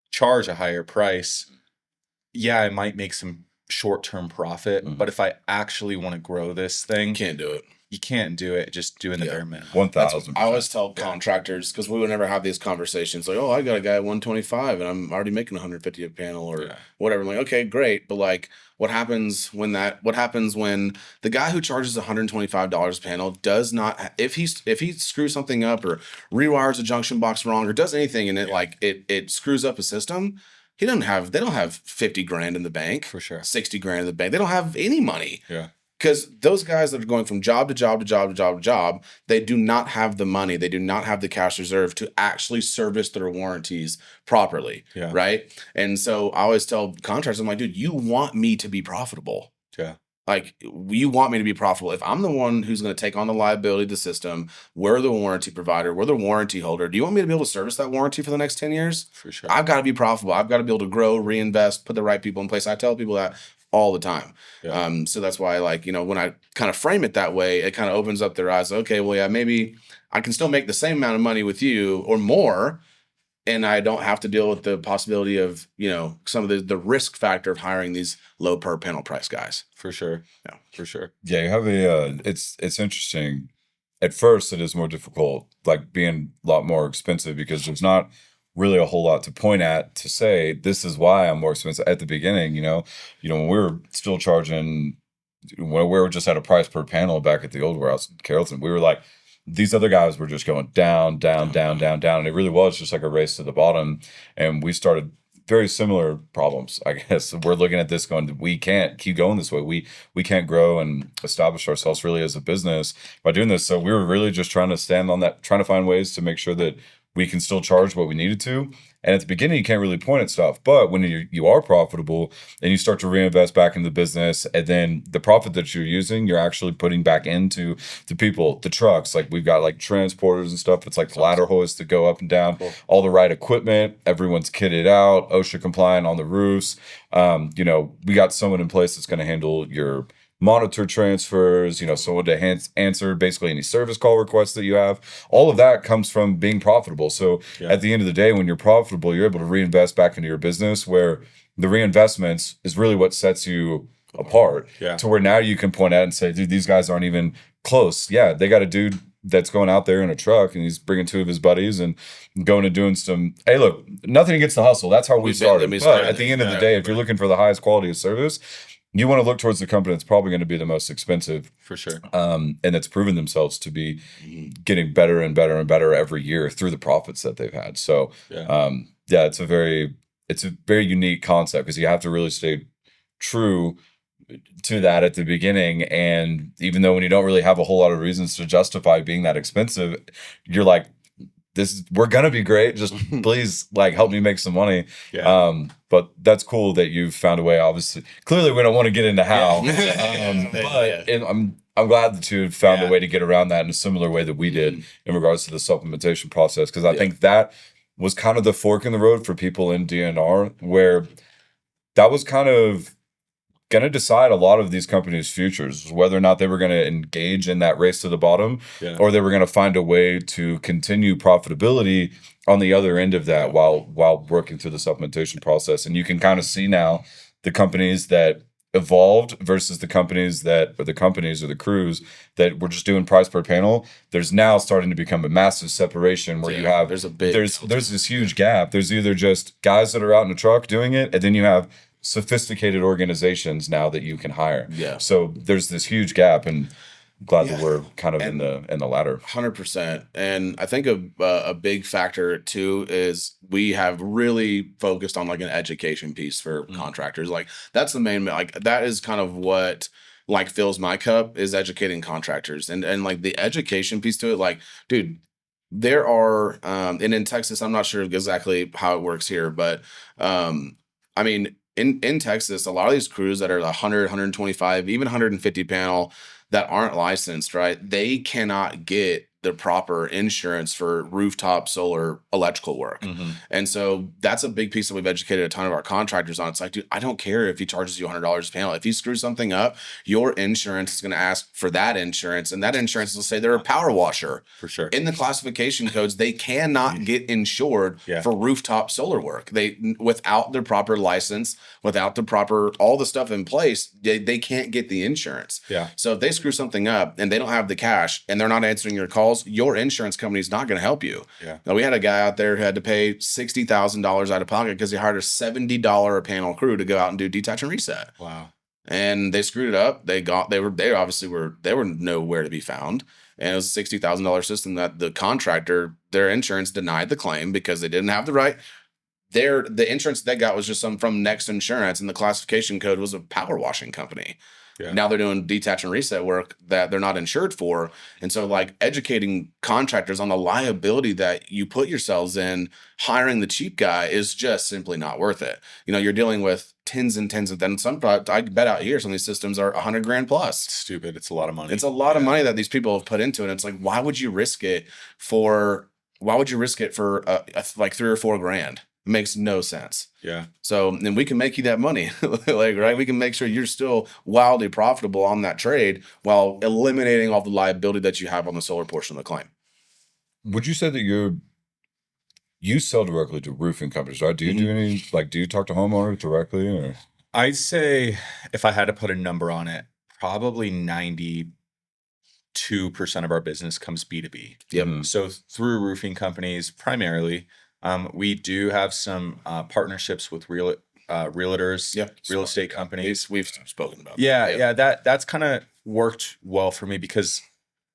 charge a higher price, I might make some short-term profit, but if I actually want to grow this thing, can't do it. you can't do it just doing the bare minimum. 1,000. I always tell contractors, because we would never have these conversations like, oh, I got a guy at 125 and I'm already making 150 a panel or whatever. I'm like, okay, great. But like, what happens when the guy who charges $125 a panel does not, if he screws something up or rewires a junction box wrong or does anything and it screws up a system, they don't have 50 grand in the bank, For sure. 60 grand in the bank. They don't have any money. Yeah. Because those guys that are going from job to job to job to job to job, they do not have the money. They do not have the cash reserve to actually service their warranties properly. Yeah. Right. And so I always tell contractors, I'm like, dude, you want me to be profitable. Yeah. Like, you want me to be profitable. If I'm the one who's going to take on the liability of the system, we're the warranty provider, we're the warranty holder. Do you want me to be able to service that warranty for the next 10 years? For sure. I've got to be profitable. I've got to be able to grow, reinvest, put the right people in place. I tell people that all the time. Yeah. So that's why, like, when I kind of frame it that way, it kind of opens up their eyes. Okay, well, yeah, maybe I can still make the same amount of money with you or more, and I don't have to deal with the possibility of, some of the risk factor of hiring these low per panel price guys. For sure. Yeah. For sure. Yeah, you have it's interesting. At first, it is more difficult, like being a lot more expensive because there's not really a whole lot to point at to say this is why I'm more expensive at the beginning. When we were still charging, when we were just at a price per panel back at the old warehouse in Carrollton, we were like, these other guys were just going down, down, down, down, down. And it really was just like a race to the bottom. And we started very similar problems, I guess. We're looking at this going, we can't keep going this way. We can't grow and establish ourselves really as a business by doing this. So we were really just trying to stand on that, trying to find ways to make sure that we can still charge what we needed to. And at the beginning, you can't really point at stuff. But when you are profitable and you start to reinvest back in the business, and then the profit that you're using, you're actually putting back into the people, the trucks. Like we've got like transporters and stuff. It's like ladder hoists that go up and down, all the right equipment. Everyone's kitted out, OSHA compliant on the roofs. We got someone in place that's going to handle your monitor transfers, someone to answer basically any service call requests that you have. All of that comes from being profitable. So at the end of the day, when you're profitable, you're able to reinvest back into your business, where the reinvestments is really what sets you apart. Yeah. To where now you can point out and say, dude, these guys aren't even close. Yeah, they got a dude that's going out there in a truck and he's bringing two of his buddies and going and doing some, hey, look, nothing against the hustle. That's how we started. But at the end of the day, if you're looking for the highest quality of service, you want to look towards the company that's probably going to be the most expensive. For sure. And that's proven themselves to be getting better and better and better every year through the profits that they've had. So, it's a very unique concept because you have to really stay true to that at the beginning. And even though when you don't really have a whole lot of reasons to justify being that expensive, you're like, we're gonna be great. Just please, like, help me make some money. Yeah. But that's cool that you've found a way. Obviously, clearly, we don't want to get into how. And I'm glad that you found a way to get around that in a similar way that we did in regards to the supplementation process. Because I think that was kind of the fork in the road for people in DNR, where that was kind of going to decide a lot of these companies' futures, whether or not they were going to engage in that race to the bottom, or they were going to find a way to continue profitability on the other end of that while working through the supplementation process. And you can kind of see now the companies that evolved versus the companies or the crews that were just doing price per panel. There's now starting to become a massive separation where you have there's this huge gap. There's either just guys that are out in a truck doing it, and then you have sophisticated organizations now that you can hire. Yeah. So there's this huge gap, and I'm glad that we're kind of in the latter. 100%. And I think a big factor too is we have really focused on like an education piece for contractors. Like that's the main, like that is kind of what like fills my cup, is educating contractors and like the education piece to it. Like, dude, there are and in Texas, I'm not sure exactly how it works here, but I mean, in Texas, a lot of these crews that are 100, 125, even 150 panel that aren't licensed, right? They cannot get the proper insurance for rooftop solar electrical work. And so that's a big piece that we've educated a ton of our contractors on. It's like, dude, I don't care if he charges you $100 a panel. If you screw something up, your insurance is going to ask for that insurance, and that insurance will say they're a power washer. For sure. In the classification codes, they cannot get insured for rooftop solar work. They, without their proper license, without the proper, all the stuff in place, they can't get the insurance. Yeah. So if they screw something up and they don't have the cash and they're not answering your calls, your insurance company is not going to help you. Yeah. Now, we had a guy out there who had to pay $60,000 out of pocket because he hired a $70 a panel crew to go out and do detach and reset. Wow. And they screwed it up. They were nowhere to be found. And it was a $60,000 system that the contractor, their insurance denied the claim because they didn't have the right. The insurance they got was just some from Next Insurance, and the classification code was a power washing company. Yeah. Now they're doing detach and reset work that they're not insured for. And so, like, educating contractors on the liability that you put yourselves in, hiring the cheap guy is just simply not worth it. You know, you're dealing with tens and tens of them. I bet out here some of these systems are $100,000 plus. It's stupid. It's a lot of money. It's a lot of money that these people have put into it. And it's like, why would you risk it for like $3 or $4 grand? It makes no sense. Yeah. So, and we can make you that money, like, right? We can make sure you're still wildly profitable on that trade while eliminating all the liability that you have on the solar portion of the claim. Would you say that you sell directly to roofing companies, right? Do you do any, do you talk to homeowners directly? Or? I'd say if I had to put a number on it, probably 92% of our business comes B2B. Yep. So through roofing companies primarily. We do have some partnerships with realtors, real estate companies. We've spoken about that. Yeah. That's kind of worked well for me because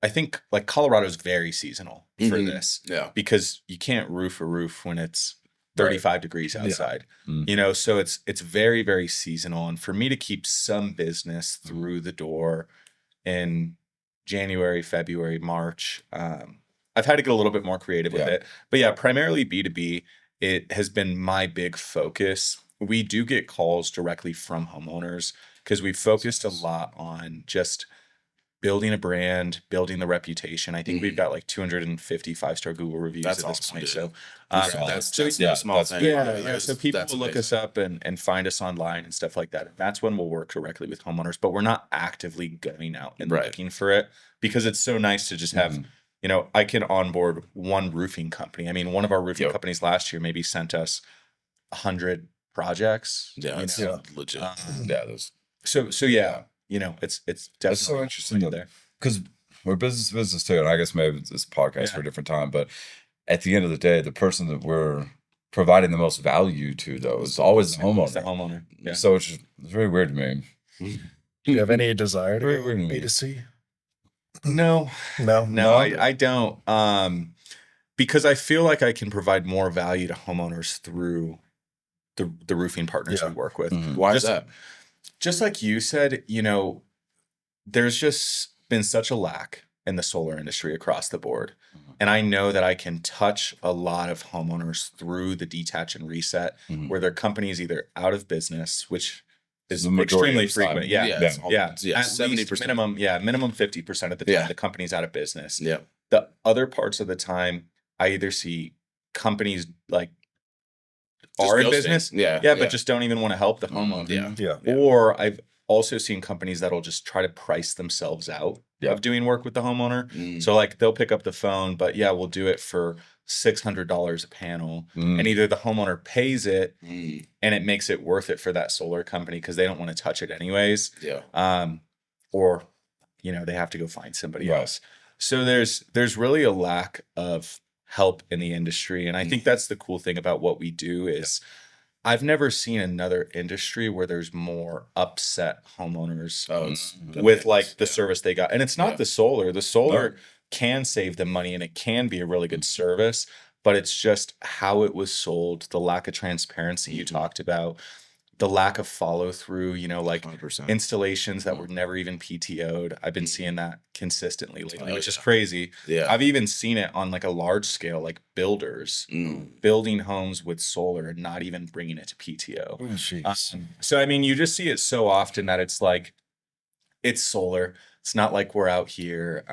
I think like Colorado is very seasonal for this. Yeah. Because you can't roof a roof when it's 35 degrees outside. Yeah. You know, so it's very, very seasonal. And for me to keep some business through the door in January, February, March, I've had to get a little bit more creative with it. But yeah, primarily B2B, it has been my big focus. We do get calls directly from homeowners because we've focused a lot on just building a brand, building the reputation. I think we've got like 250 5-star Google reviews at this point. Dude. So that's a small thing. Yeah. So people will look us up and find us online and stuff like that. That's when we'll work directly with homeowners, but we're not actively going out and looking for it because it's so nice to just have, you know, I can onboard one roofing company. I mean, one of our roofing companies last year maybe sent us 100 projects. Yeah, it's legit. So yeah, you know, it's definitely that's so interesting there because we're business too, and I guess maybe this podcast for a different time. But at the end of the day, the person that we're providing the most value to, though, is always the homeowner. It's the homeowner. Yeah. So it's very weird to me. Do you have any desire to B2C? No, I don't. Because I feel like I can provide more value to homeowners through the roofing partners we work with. Why is that? Just like you said, you know, there's just been such a lack in the solar industry across the board. And I know that I can touch a lot of homeowners through the detach and reset where their company is either out of business, which is extremely frequent. Yeah. 70% minimum 50% of the time the company's out of business. Yeah. The other parts of the time, I either see companies like just are in business, but just don't even want to help the homeowner. Or I've also seen companies that'll just try to price themselves out of doing work with the homeowner. So like they'll pick up the phone, but we'll do it for $600 a panel, and either the homeowner pays it and it makes it worth it for that solar company because they don't want to touch it anyways. Or you know, they have to go find somebody else. So there's really a lack of help in the industry, and I think that's the cool thing about what we do is I've never seen another industry where there's more upset homeowners with like the service they got. And it's not the solar. The solar can save them money and it can be a really good service, but it's just how it was sold, the lack of transparency you talked about, the lack of follow through, you know, like 100%. Installations that were never even PTO'd. I've been seeing that consistently lately, which is crazy. I've even seen it on like a large scale, like builders building homes with solar and not even bringing it to PTO. So, I mean, you just see it so often that it's like, it's solar. It's not like we're out here,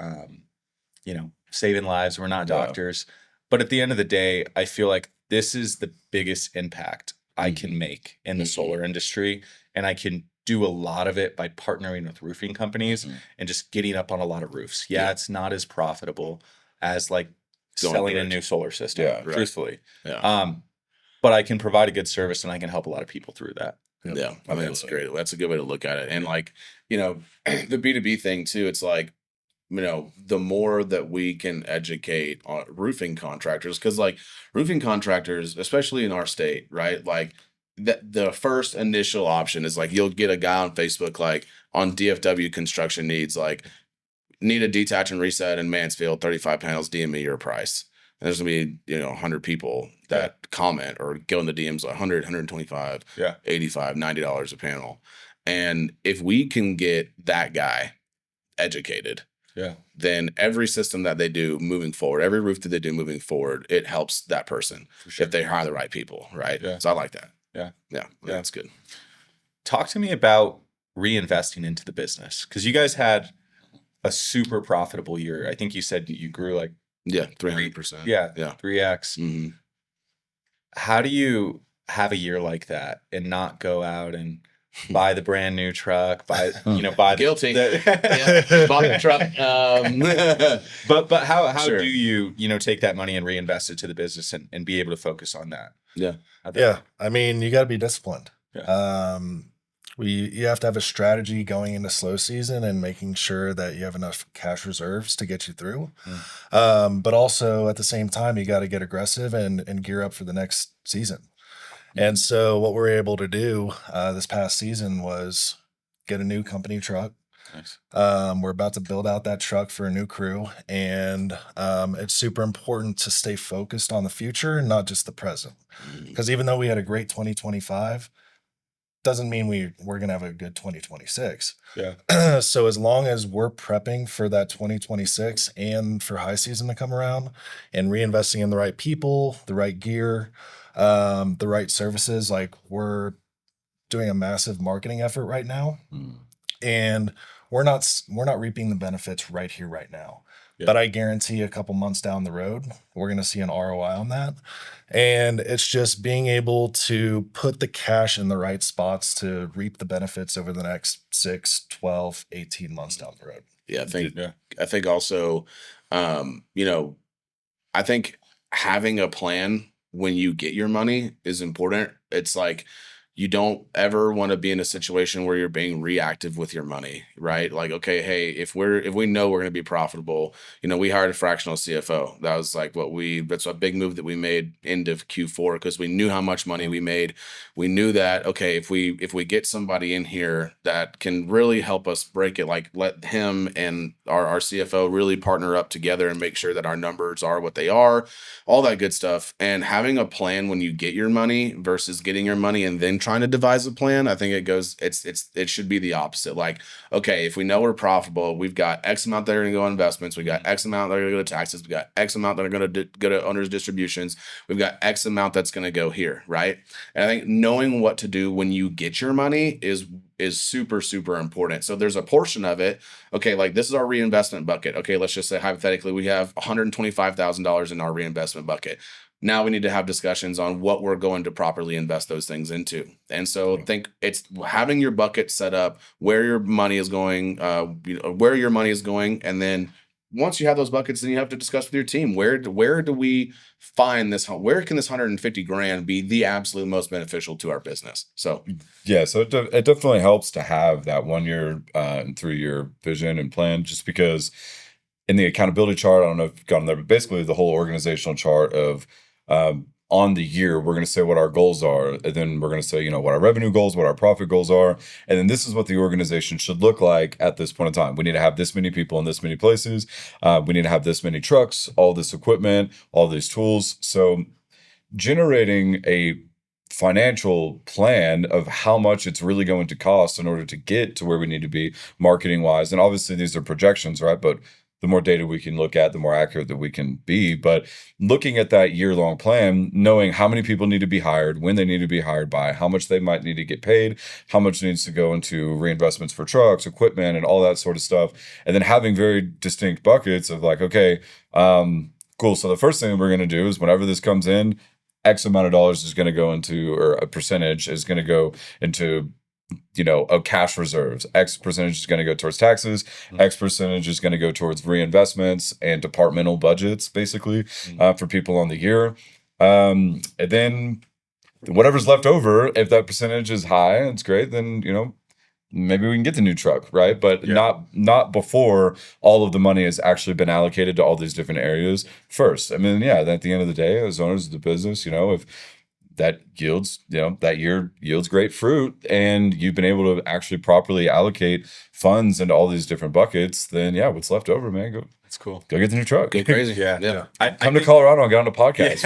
saving lives. We're not Yeah. doctors. But at the end of the day, I feel like this is the biggest impact I can make in the solar industry. And I can do a lot of it by partnering with roofing companies and just getting up on a lot of roofs. Yeah, it's not as profitable as like selling a new solar system, truthfully. Yeah. But I can provide a good service and I can help a lot of people through that. Yeah, I mean, that's great. That's a good way to look at it. And like, the B2B thing too, it's like, the more that we can educate on roofing contractors, because like roofing contractors, especially in our state, right? Like the first initial option is like you'll get a guy on Facebook, like on DFW construction needs, like need a detach and reset in Mansfield, 35 panels, DM me your price. And there's gonna be 100 people that comment or go in the DMs like 100, 125, 85, $90 a panel. And if we can get that guy educated, then every system that they do moving forward, every roof that they do moving forward, it helps that person if they hire the right people, right? So I like that. Yeah, that's good. Talk to me about reinvesting into the business, because you guys had a super profitable year. I think you said you grew like 300%. 3x. How do you have a year like that and not go out and buy the brand new truck, buy guilty. Bought the truck. But how do you take that money and reinvest it to the business and be able to focus on that? I mean, you got to be disciplined. You have to have a strategy going into slow season and making sure that you have enough cash reserves to get you through. But also at the same time, you got to get aggressive and gear up for the next season. And so what we're able to do this past season was get a new company truck. Nice. We're about to build out that truck for a new crew, and it's super important to stay focused on the future and not just the present. Because even though we had a great 2025, doesn't mean we're going to have a good 2026. So as long as we're prepping for that 2026 and for high season to come around and reinvesting in the right people, the right gear, the right services, like we're doing a massive marketing effort right now, and we're not reaping the benefits right here, right now. But I guarantee a couple months down the road, we're going to see an ROI on that. And it's just being able to put the cash in the right spots to reap the benefits over the next 6, 12, 18 months down the road. I think also, I think having a plan when you get your money is important. It's like, you don't ever want to be in a situation where you're being reactive with your money, right? Like, okay, hey, if we know we're going to be profitable, we hired a fractional CFO. That was like that's a big move that we made end of Q4, because we knew how much money we made. We knew that, okay, if we get somebody in here that can really help us break it, like let him and our CFO really partner up together and make sure that our numbers are what they are, all that good stuff. And having a plan when you get your money versus getting your money and then trying to devise a plan, I think it should be the opposite. Like, okay, if we know we're profitable, we've got X amount that are going to go on investments, we got X amount that are going to go to taxes, we got X amount that are going to go to owners' distributions, we've got X amount that's going to go here, right? And I think knowing what to do when you get your money is super, super important. So there's a portion of it, okay, like this is our reinvestment bucket. Okay, let's just say hypothetically we have $125,000 in our reinvestment bucket. Now we need to have discussions on what we're going to properly invest those things into. And so I think it's having your bucket set up, where your money is going, where your money is going. And then once you have those buckets, then you have to discuss with your team, where do we find this, where can this 150 grand be the absolute most beneficial to our business? So, so it definitely helps to have that 1 year and 3 year vision and plan, just because in the accountability chart, I don't know if you've gotten there, but basically the whole organizational chart of on the year, we're going to say what our goals are, and then we're going to say, what our revenue goals, what our profit goals are, and then this is what the organization should look like at this point in time. We need to have this many people in this many places. We need to have this many trucks, all this equipment, all these tools. So generating a financial plan of how much it's really going to cost in order to get to where we need to be marketing wise. And obviously these are projections, right? But the more data we can look at, the more accurate that we can be. But looking at that year-long plan, knowing how many people need to be hired, when they need to be hired by, how much they might need to get paid, how much needs to go into reinvestments for trucks, equipment, and all that sort of stuff. And then having very distinct buckets of like, okay, cool. So the first thing we're going to do is whenever this comes in, X amount of dollars is going to go into, or a percentage is going to go into, of cash reserves. X percentage is going to go towards taxes. X percentage is going to go towards reinvestments and departmental budgets, basically, for people on the year. And then whatever's left over, if that percentage is high, it's great. Then, maybe we can get the new truck, right? But not before all of the money has actually been allocated to all these different areas first. I mean, at the end of the day, as owners of the business, if that yields, that year yields great fruit, and you've been able to actually properly allocate funds into all these different buckets, then what's left over, man, go. That's cool. Go get the new truck. Get crazy. Yeah. Come to Colorado and get on a podcast.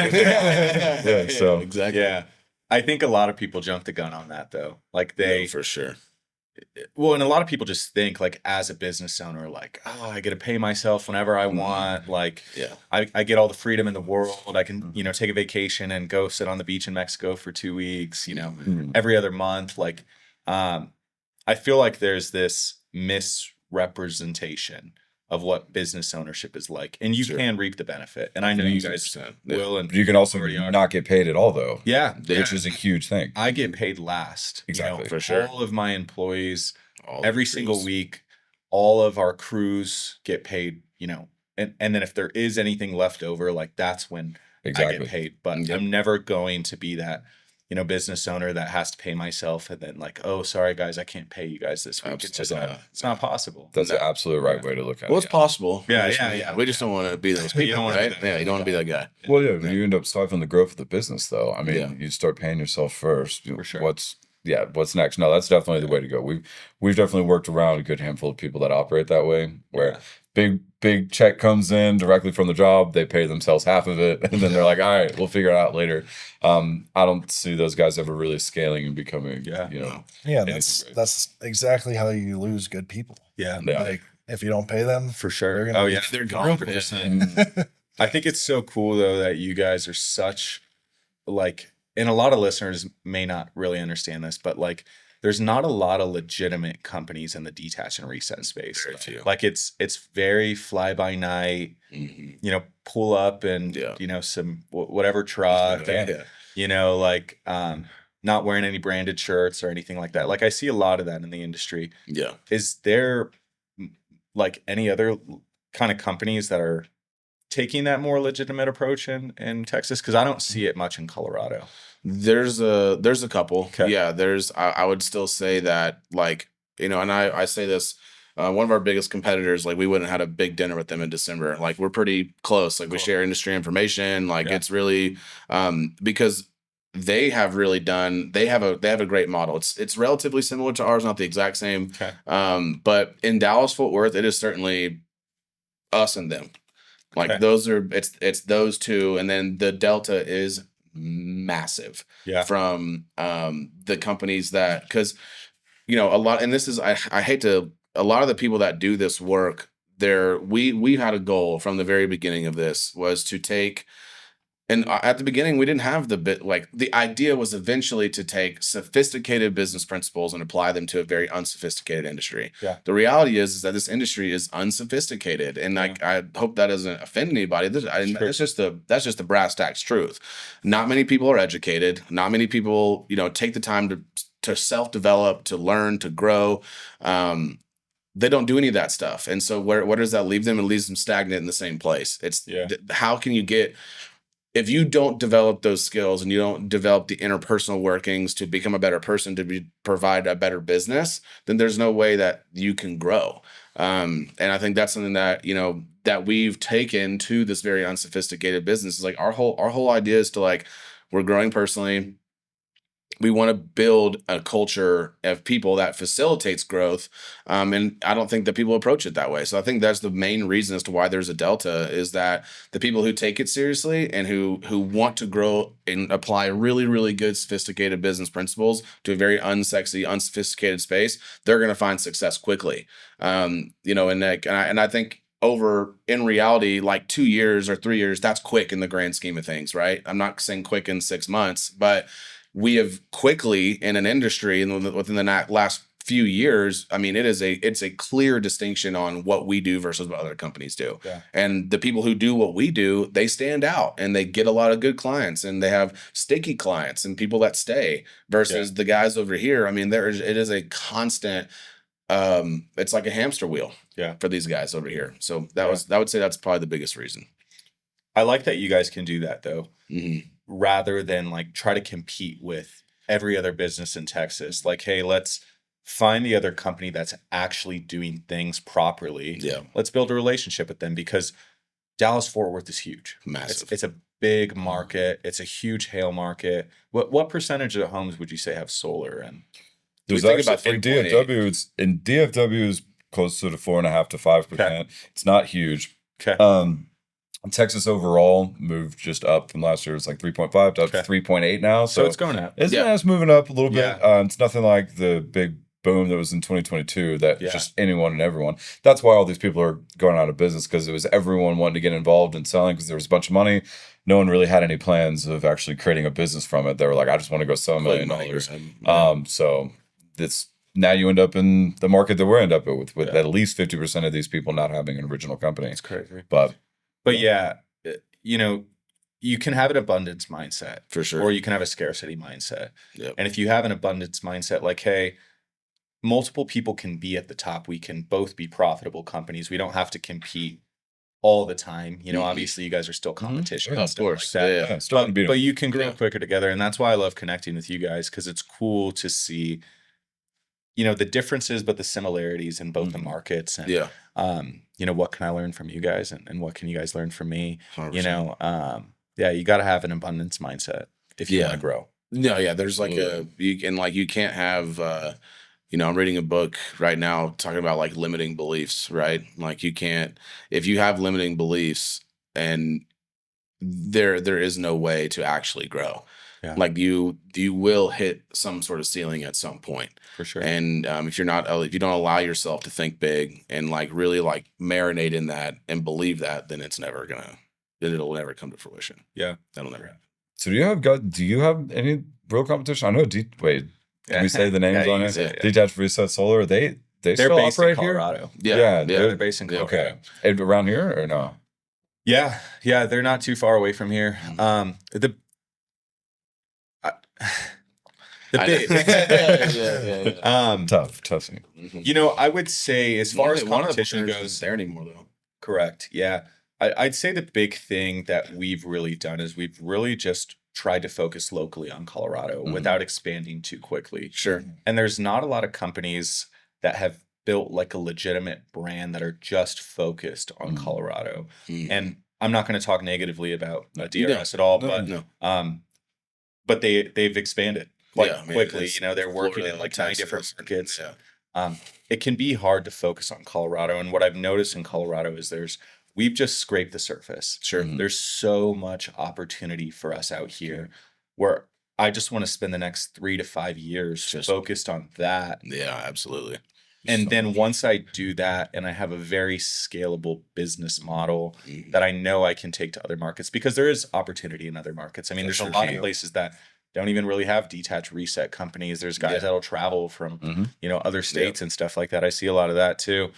So exactly. Yeah. I think a lot of people jump the gun on that though. Like for sure. Well, and a lot of people just think like as a business owner, like, oh, I get to pay myself whenever I want. Like, I get all the freedom in the world. I can, take a vacation and go sit on the beach in Mexico for 2 weeks, every other month. Like, I feel like there's this misrepresentation of what business ownership is like, and you can reap the benefit. And I know you guys will, and you can also not get paid at all, though. Which is a huge thing. I get paid last. Exactly, for sure. All of my employees, every single week, all of our crews get paid. And then if there is anything left over, like that's when I get paid. But I'm never going to be that business owner that has to pay myself and then like, oh, sorry guys, I can't pay you guys this week. It's just it's not possible. That's the absolute right way to look at it. Well, it's possible. Yeah. We just don't want to be those people. You don't want to, you don't want to be that guy. Well, you end up stifling the growth of the business, though. I mean, you start paying yourself first. For sure. What's next? No, that's definitely the way to go. We've definitely worked around a good handful of people that operate that way, where big check comes in directly from the job, they pay themselves half of it, and then they're like, all right, we'll figure it out later. I don't see those guys ever really scaling and becoming that's exactly how you lose good people. Like if you don't pay them, for sure. They're gone. I think it's so cool though that you guys are such like, and a lot of listeners may not really understand this, but like there's not a lot of legitimate companies in the detach and reset space. Very few. Like it's very fly by night, pull up and some whatever truck, like not wearing any branded shirts or anything like that. Like I see a lot of that in the industry. Yeah. Is there like any other kind of companies that are taking that more legitimate approach in Texas? Because I don't see it much in Colorado. There's a couple. Okay. Yeah, I would still say that, like, and I say this, one of our biggest competitors, like we went and had a big dinner with them in December. Like we're pretty close. Like we share industry information. Like it's really because they have really done, they have a great model. It's relatively similar to ours, not the exact same. Okay. But in Dallas, Fort Worth, it is certainly us and them. Like those are, it's those two. And then the delta is massive from the companies that, because a lot, and this is I hate to, a lot of the people that do this work there, we had a goal from the very beginning of this was to take, and at the beginning we didn't have the idea was eventually to take sophisticated business principles and apply them to a very unsophisticated industry. The reality is that this industry is unsophisticated, and I hope that doesn't offend anybody. That's just the brass tacks truth. Not many people are educated. Not many people take the time to self-develop, to learn, to grow. They don't do any of that stuff, and so where does that leave them? It leaves them stagnant in the same place. How can you get, if you don't develop those skills and you don't develop the interpersonal workings to become a better person, to provide a better business, then there's no way that you can grow. And I think that's something that, that we've taken to this very unsophisticated business. Is like our whole idea is to, like, we're growing personally. We want to build a culture of people that facilitates growth. And I don't think that people approach it that way. So I think that's the main reason as to why there's a delta, is that the people who take it seriously and who want to grow and apply really, really good, sophisticated business principles to a very unsexy, unsophisticated space, they're going to find success quickly. And I think over in reality, like 2 years or 3 years, that's quick in the grand scheme of things, right? I'm not saying quick in 6 months, but we have quickly in an industry and within the last few years, I mean, it's a clear distinction on what we do versus what other companies do. Yeah. And the people who do what we do, they stand out and they get a lot of good clients and they have sticky clients and people that stay versus the guys over here. I mean, it is a constant, it's like a hamster wheel for these guys over here. So I would say that's probably the biggest reason. I like that you guys can do that though, rather than like try to compete with every other business in Texas. Like, hey, let's find the other company that's actually doing things properly. Yeah. Let's build a relationship with them because Dallas-Fort Worth is huge. Massive. It's a big market. It's a huge hail market. What percentage of homes would you say have solar? And There's think actually about in DFW is closer to 4.5 to 5%. Okay. It's not huge. okay. Texas overall moved just up from last year. It's like 3.5 to up to 3.8 now. So it's going up. It's moving up a little bit. Yeah. It's nothing like the big boom that was in 2022 that just anyone and everyone. That's why all these people are going out of business, because it was everyone wanting to get involved in selling because there was a bunch of money. No one really had any plans of actually creating a business from it. They were like, I just want to go sell $1 million. So it's now you end up in the market that we're end up with at least 50% of these people not having an original company. It's crazy. But you know, you can have an abundance mindset For sure. or you can have a scarcity mindset. Yep. And if you have an abundance mindset, like, hey, multiple people can be at the top. We can both be profitable companies. We don't have to compete all the time. You know, obviously you guys are still competition. Of and course. stuff like that. Yeah. still gonna beat 'em. But you can grow quicker together. And that's why I love connecting with you guys, because it's cool to see, you know, the differences, but the similarities in both the markets. And, you know, what can I learn from you guys and what can you guys learn from me? 100%. You know, you got to have an abundance mindset if you want to grow. No, yeah. There's like you can't have, you know, I'm reading a book right now talking about like limiting beliefs, right? Like you can't, if you have limiting beliefs and there is no way to actually grow. Yeah. Like you will hit some sort of ceiling at some point. For sure. And if you don't allow yourself to think big and like really like marinate in that and believe that, then it'll never come to fruition. Yeah. That'll never happen. So do you have any real competition? I know. Can we say the names on it? Yeah. Detach Reset Solar. They're still based in operate here. Colorado. Yeah. They're based in Colorado. Okay. And around here or no? Yeah, they're not too far away from here. The big, Tough thing. you know, I would say as far as competition goes, goes, there anymore though. correct. Yeah, I'd say the big thing that we've really done is we've really just tried to focus locally on Colorado without expanding too quickly. Sure. And there's not a lot of companies that have built like a legitimate brand that are just focused on Colorado. And I'm not going to talk negatively about DRS at all, but they've expanded quite quickly. You know, they're working in like 9 different markets. Yeah. It can be hard to focus on Colorado. And what I've noticed in Colorado is we've just scraped the surface. Sure. There's so much opportunity for us out here where I just want to spend the next 3 to 5 years just focused on that. Yeah, absolutely. And then once I do that and I have a very scalable business model that I know I can take to other markets, because there is opportunity in other markets. I mean, there's a lot of places that don't even really have detach reset companies. There's guys that'll travel from, you know, other states and stuff like that. I see a lot of that too.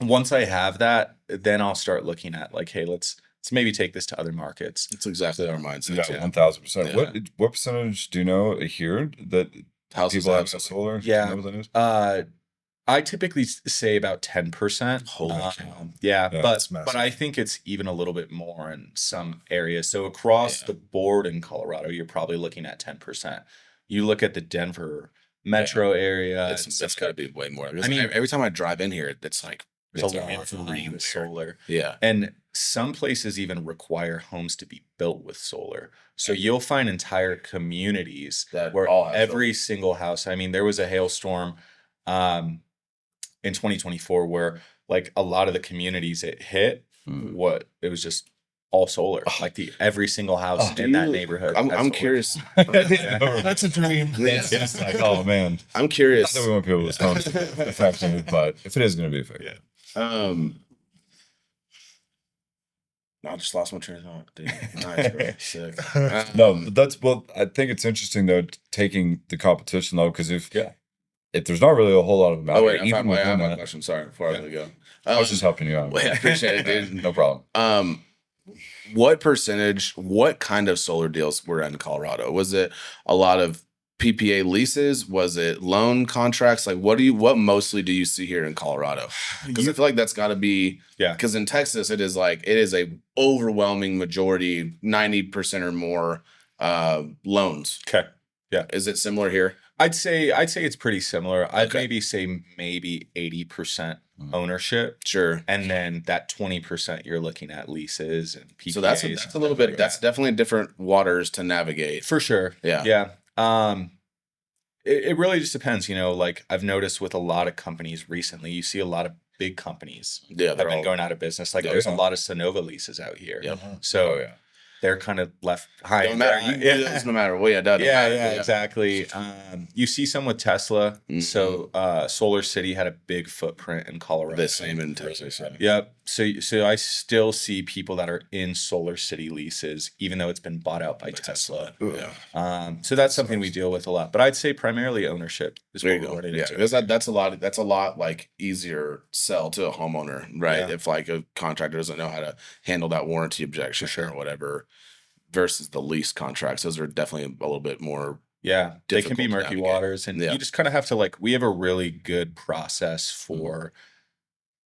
Once I have that, then I'll start looking at like, hey, let's maybe take this to other markets. That's exactly our mindset. Yeah, 1,000%. What percentage do you know here that houses people have solar? Yeah. Do you know what that is? I typically say about 10%. Holy cow. Yeah, that's but massive. I think it's even a little bit more in some areas. So across the board in Colorado, you're probably looking at 10%. You look at the Denver metro area, It's got to be way more. I mean, every time I drive in here, it's like it's a lot with solar. Yeah. And some places even require homes to be built with solar. So you'll find entire communities That where all have every single house, I mean, there was a hailstorm in 2024 where like a lot of the communities it hit, it was just all solar. Like every single house in that neighborhood. I'm solar. curious. That's a dream. Yeah. It's like, oh man. I'm curious. Not that we want people to respond affected, but if it is going to be affected. I just lost my train of thought. Dude. Nice, bro. Sick. No, but I think it's interesting though, taking the competition though, because if there's not really a whole lot of them out Oh wait, here, I even have within my that, question. Sorry, before I let it go. I was just helping you out. Well, yeah, appreciate it, dude. No problem. What percentage, what kind of solar deals were in Colorado? Was it a lot of PPA leases? Was it loan contracts? Like, what mostly do you see here in Colorado? Because I feel like that's got to be, because in Texas, it is a overwhelming majority, 90% or more loans. Okay. Yeah. Is it similar here? I'd say it's pretty similar. I'd Okay. maybe say 80% ownership. Sure. And then that 20% you're looking at leases and PPAs. So that's a little bit, that's definitely different waters to navigate. For sure. Yeah. Yeah. It really just depends, like I've noticed with a lot of companies recently, you see a lot of big companies Yeah, have been going out of business. Like there's a lot of Sonova leases out here. Yep. So they're kind of left behind. Don't matter. You can do those no matter what. Yeah, exactly. You see some with Tesla. So Solar City had a big footprint in Colorado. The same in Texas. Yep. So I still see people that are in Solar City leases, even though it's been bought out by Tesla. Yeah. So that's something we deal with a lot. But I'd say primarily ownership is There what you we're go. running Yeah, into. because that's a lot like easier sell to a homeowner, right? Yeah. If like a contractor doesn't know how to handle that warranty objection or whatever, versus the lease contracts, those are definitely a little bit more. Yeah, they can be difficult to murky navigate. waters, and you just kind of have to we have a really good process for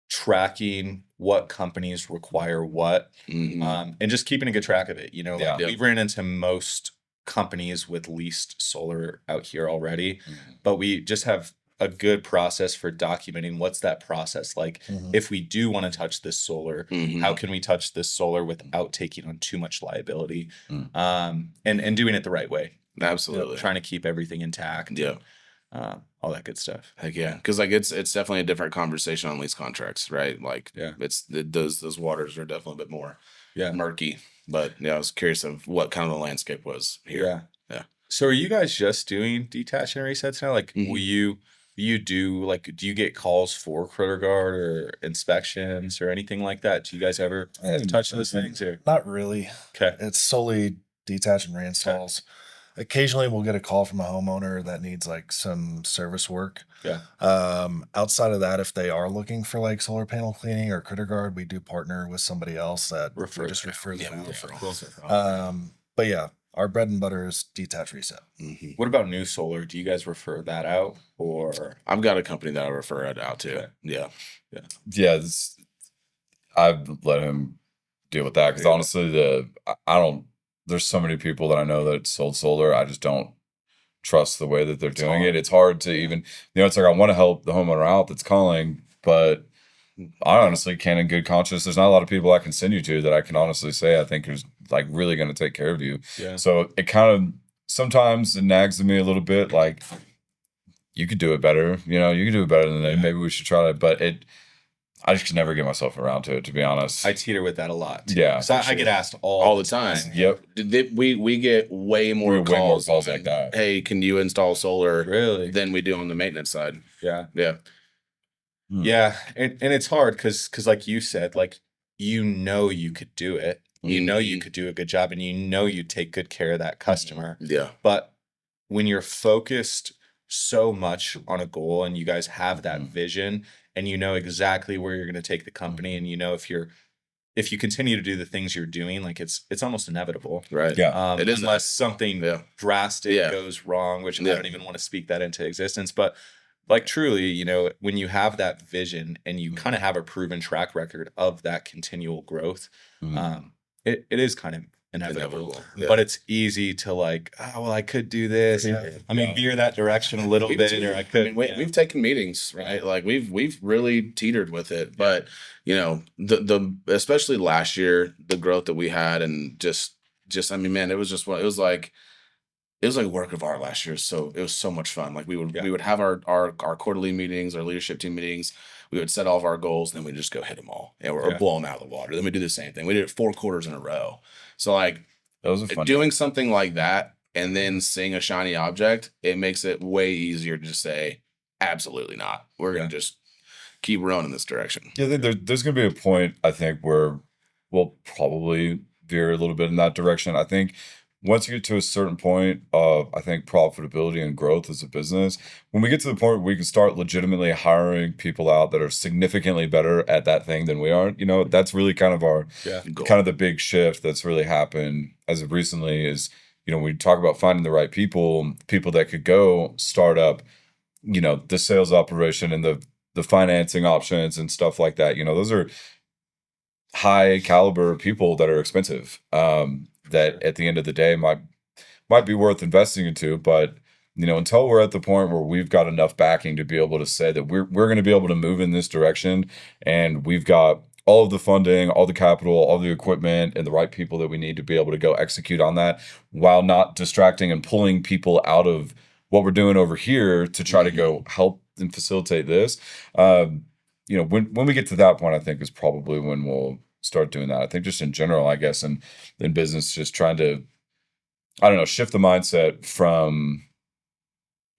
tracking what companies require what, and just keeping a good track of it. We've ran into most companies with leased solar out here already, but we just have a good process for documenting what's that process like. If we do want to touch this solar, how can we touch this solar without taking on too much liability, and doing it the right way. Absolutely. Trying to keep everything intact. Yeah. All that good stuff. Heck yeah. Because it's definitely a different conversation on lease contracts, right? Like those waters are definitely a bit more murky. But I was curious of what kind of the landscape was here. Yeah. So are you guys just doing detach and resets now? Like will you do do you get calls for critter guard or inspections or anything like that? Do you guys ever touch those things or? Not really. Okay. It's solely detach and reinstalls. Occasionally we'll get a call from a homeowner that needs some service work. Yeah. Outside of that, if they are looking for solar panel cleaning or critter guard, we do partner with somebody else that refer them out. But yeah, our bread and butter is detach reset. What about new solar? Do you guys refer that out or? I've got a company that I refer it out to. Okay. Yeah. I've let him deal with that because honestly, I don't. There's so many people that I know that sold solar. I just don't trust the way that they're doing it. It's hard to even, it's like I want to help the homeowner out that's calling, but I honestly can in good conscience. There's not a lot of people I can send you to that I can honestly say I think is really going to take care of you. Yeah. So it kind of sometimes it nags at me a little bit. Like you could do it better. You could do it better than that. Maybe we should try it. But I just could never get myself around to it, to be honest. I teeter with that a lot. Too. Yeah. So I get asked all the time. Yep. We get way more calls like that. Hey, can you install solar? Really? Than we do on the maintenance side. Yeah. Yeah. Yeah. And it's hard because like you said, you could do it. You could do a good job and you'd take good care of that customer. Yeah. But when you're focused so much on a goal and you guys have that vision and you know exactly where you're going to take the company and if you continue to do the things you're doing, it's almost inevitable. Right. Yeah. It is unless something drastic goes wrong, which I don't even want to speak that into existence. But truly, when you have that vision and you kind of have a proven track record of that continual growth, it is kind of inevitable. Yeah. But it's easy to I could do this. Veer that direction a little bit, or I could. We've taken meetings, right? We've really teetered with it, but the especially last year, the growth that we had, and just man, it was like work of art last year. So it was so much fun. We would have our quarterly meetings, our leadership team meetings. We would set all of our goals, and then we'd just go hit them all, or blow them out of the water. Then we do the same thing. We did it 4 quarters in a row. So that was a fun doing something like that, and then seeing a shiny object, it makes it way easier to just say, absolutely not. We're gonna just keep rowing in this direction. Yeah, there's going to be a point, I think, where we'll probably veer a little bit in that direction. I think once you get to a certain point of, I think, profitability and growth as a business, when we get to the point where we can start legitimately hiring people out that are significantly better at that thing than we are, that's really kind of our, Goal. kind of the big shift that's really happened as of recently is, we talk about finding the right people that could go start up, the sales operation and the financing options and stuff like that. Those are high caliber people that are expensive. That at the end of the day might be worth investing into, but until we're at the point where we've got enough backing to be able to say that we're going to be able to move in this direction, and we've got all of the funding, all the capital, all the equipment, and the right people that we need to be able to go execute on that, while not distracting and pulling people out of what we're doing over here to try to go help and facilitate this. When we get to that point, I think is probably when we'll start doing that. I think just in general, I guess, in business, just trying to, I don't know, shift the mindset from,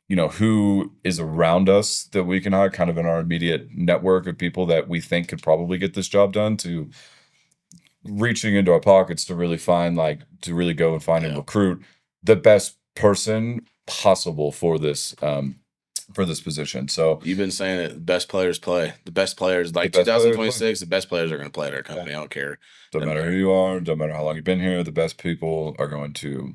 who is around us that we can hire kind of in our immediate network of people that we think could probably get this job done, to reaching into our pockets to really find, to really go and find and recruit the best person possible for this position. So you've been saying it, the best players play. The best players, like 2026, the best players are going to play at our company. I don't care. Doesn't matter who you are, doesn't matter how long you've been here, the best people are going to,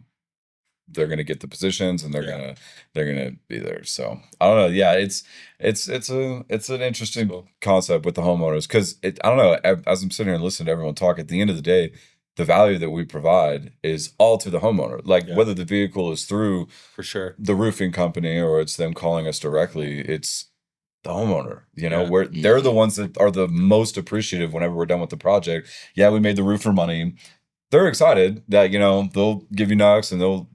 they're going to get the positions, and they're going to be there. So I don't know. Yeah, it's an interesting concept with the homeowners, because I don't know, as I'm sitting here and listening to everyone talk, at the end of the day, the value that we provide is all to the homeowner. Whether the vehicle is through, for sure, the roofing company, or it's them calling us directly, it's the homeowner. Where they're the ones that are the most appreciative whenever we're done with the project. Yeah, we made the roofer money. They're excited that, they'll give you knocks and they'll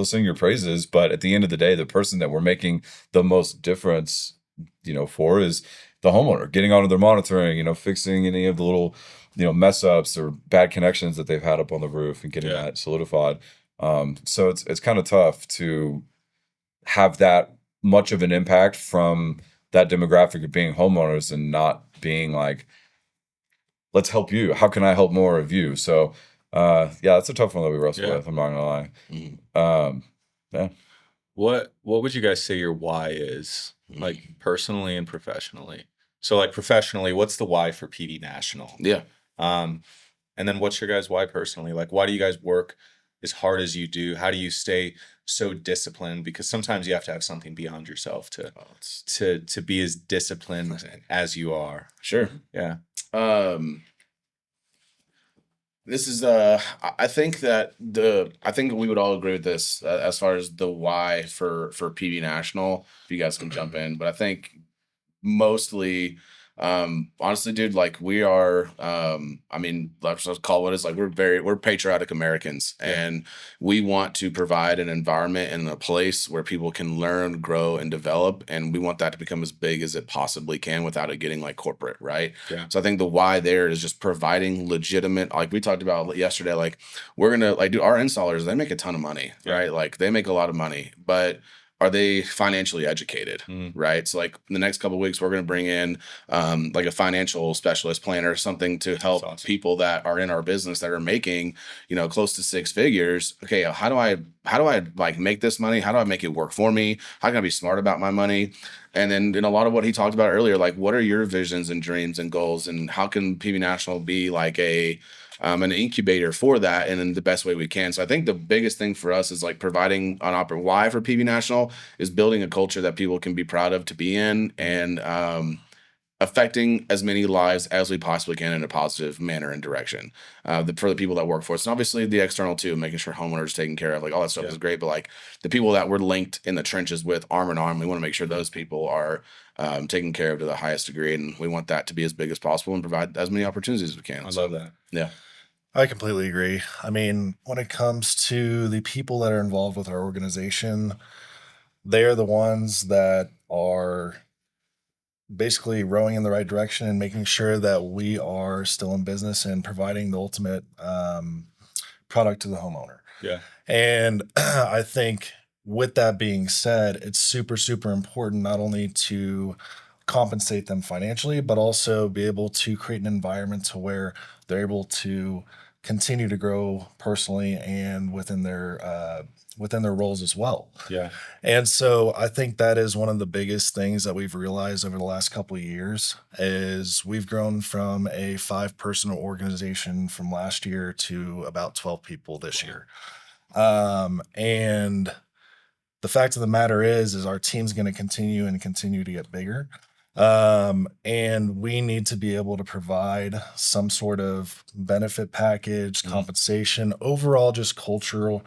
sing your praises. But at the end of the day, the person that we're making the most difference, for is the homeowner, getting onto their monitoring, fixing any of the little, mess ups or bad connections that they've had up on the roof, and getting that solidified. So it's kind of tough to have that much of an impact from that demographic of being homeowners, and not being like, let's help you. How can I help more of you? So, that's a tough one that we wrestle with. I'm not gonna lie. Mm-hmm. What would you guys say your why is, personally and professionally? So, professionally, what's the why for PV National? Yeah. And then what's your guys' why personally? Why do you guys work as hard as you do? How do you stay so disciplined? Because sometimes you have to have something beyond yourself to be as disciplined as you are. Sure. Yeah. This is I think we would all agree with this, as far as the why for PV National. If you guys can jump in, but I think mostly, honestly, dude, we are, let's just call it, it's we're patriotic Americans, and we want to provide an environment and a place where people can learn, grow, and develop, and we want that to become as big as it possibly can without it getting corporate, right? Yeah. So I think the why there is just providing legitimate, we talked about yesterday, we're gonna do our installers, they make a ton of money, right? They make a lot of money, but are they financially educated, right? So in the next couple of weeks, we're going to bring in a financial specialist, planner, something to help people that are in our business that are making, close to six figures. Okay, how do I make this money? How do I make it work for me? How can I be smart about my money? And then in a lot of what he talked about earlier, what are your visions and dreams and goals, and how can PV National be an incubator for that, and in the best way we can. So I think the biggest thing for us is providing an why for PV National is building a culture that people can be proud of to be in, and affecting as many lives as we possibly can in a positive manner and direction, for the people that work for us. And obviously the external too, making sure homeowners are taken care of, all that stuff is great, but the people that we're linked in the trenches with arm in arm, we want to make sure those people are taken care of to the highest degree, and we want that to be as big as possible and provide as many opportunities as we can. I love that. Yeah. I completely agree. When it comes to the people that are involved with our organization, they are the ones that are basically rowing in the right direction and making sure that we are still in business and providing the ultimate product to the homeowner. Yeah. And I think with that being said, it's super, super important not only to compensate them financially, but also be able to create an environment to where they're able to continue to grow personally and within their roles as well. Yeah. And so I think that is one of the biggest things that we've realized over the last couple of years is we've grown from a 5-person organization from last year to about 12 people this year. And the fact of the matter is our team's going to continue to get bigger. And we need to be able to provide some sort of benefit package, compensation, overall just cultural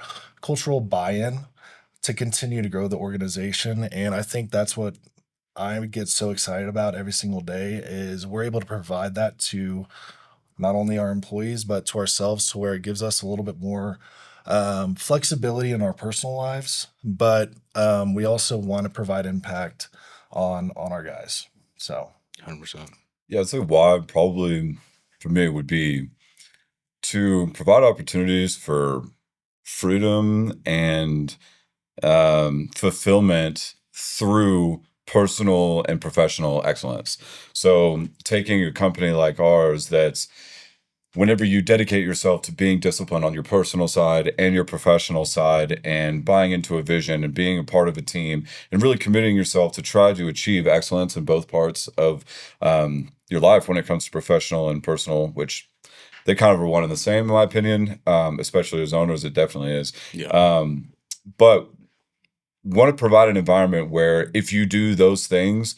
buy-in to continue to grow the organization. And I think that's what I get so excited about every single day is we're able to provide that to not only our employees but to ourselves to where it gives us a little bit more flexibility in our personal lives, but we also want to provide impact on our guys. So 100%. Yeah, I'd say why probably for me would be to provide opportunities for freedom and fulfillment through personal and professional excellence. So taking a company like ours that's whenever you dedicate yourself to being disciplined on your personal side and your professional side and buying into a vision and being a part of a team and really committing yourself to try to achieve excellence in both parts of your life when it comes to professional and personal, which they kind of are one and the same in my opinion, especially as owners, it definitely is. Yeah. But want to provide an environment where if you do those things,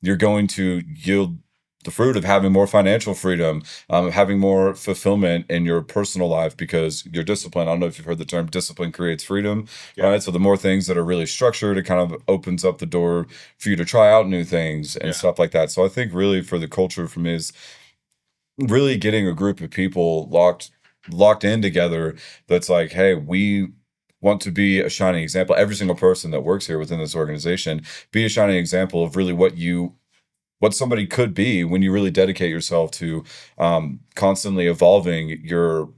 you're going to yield the fruit of having more financial freedom, having more fulfillment in your personal life because you're disciplined. I don't know if you've heard the term discipline creates freedom, right? So the more things that are really structured, it kind of opens up the door for you to try out new things and stuff like that. So I think really for the culture for me is really getting a group of people locked in together that's like, hey, we want to be a shining example. Every single person that works here within this organization, be a shining example of really what somebody could be when you really dedicate yourself to constantly evolving your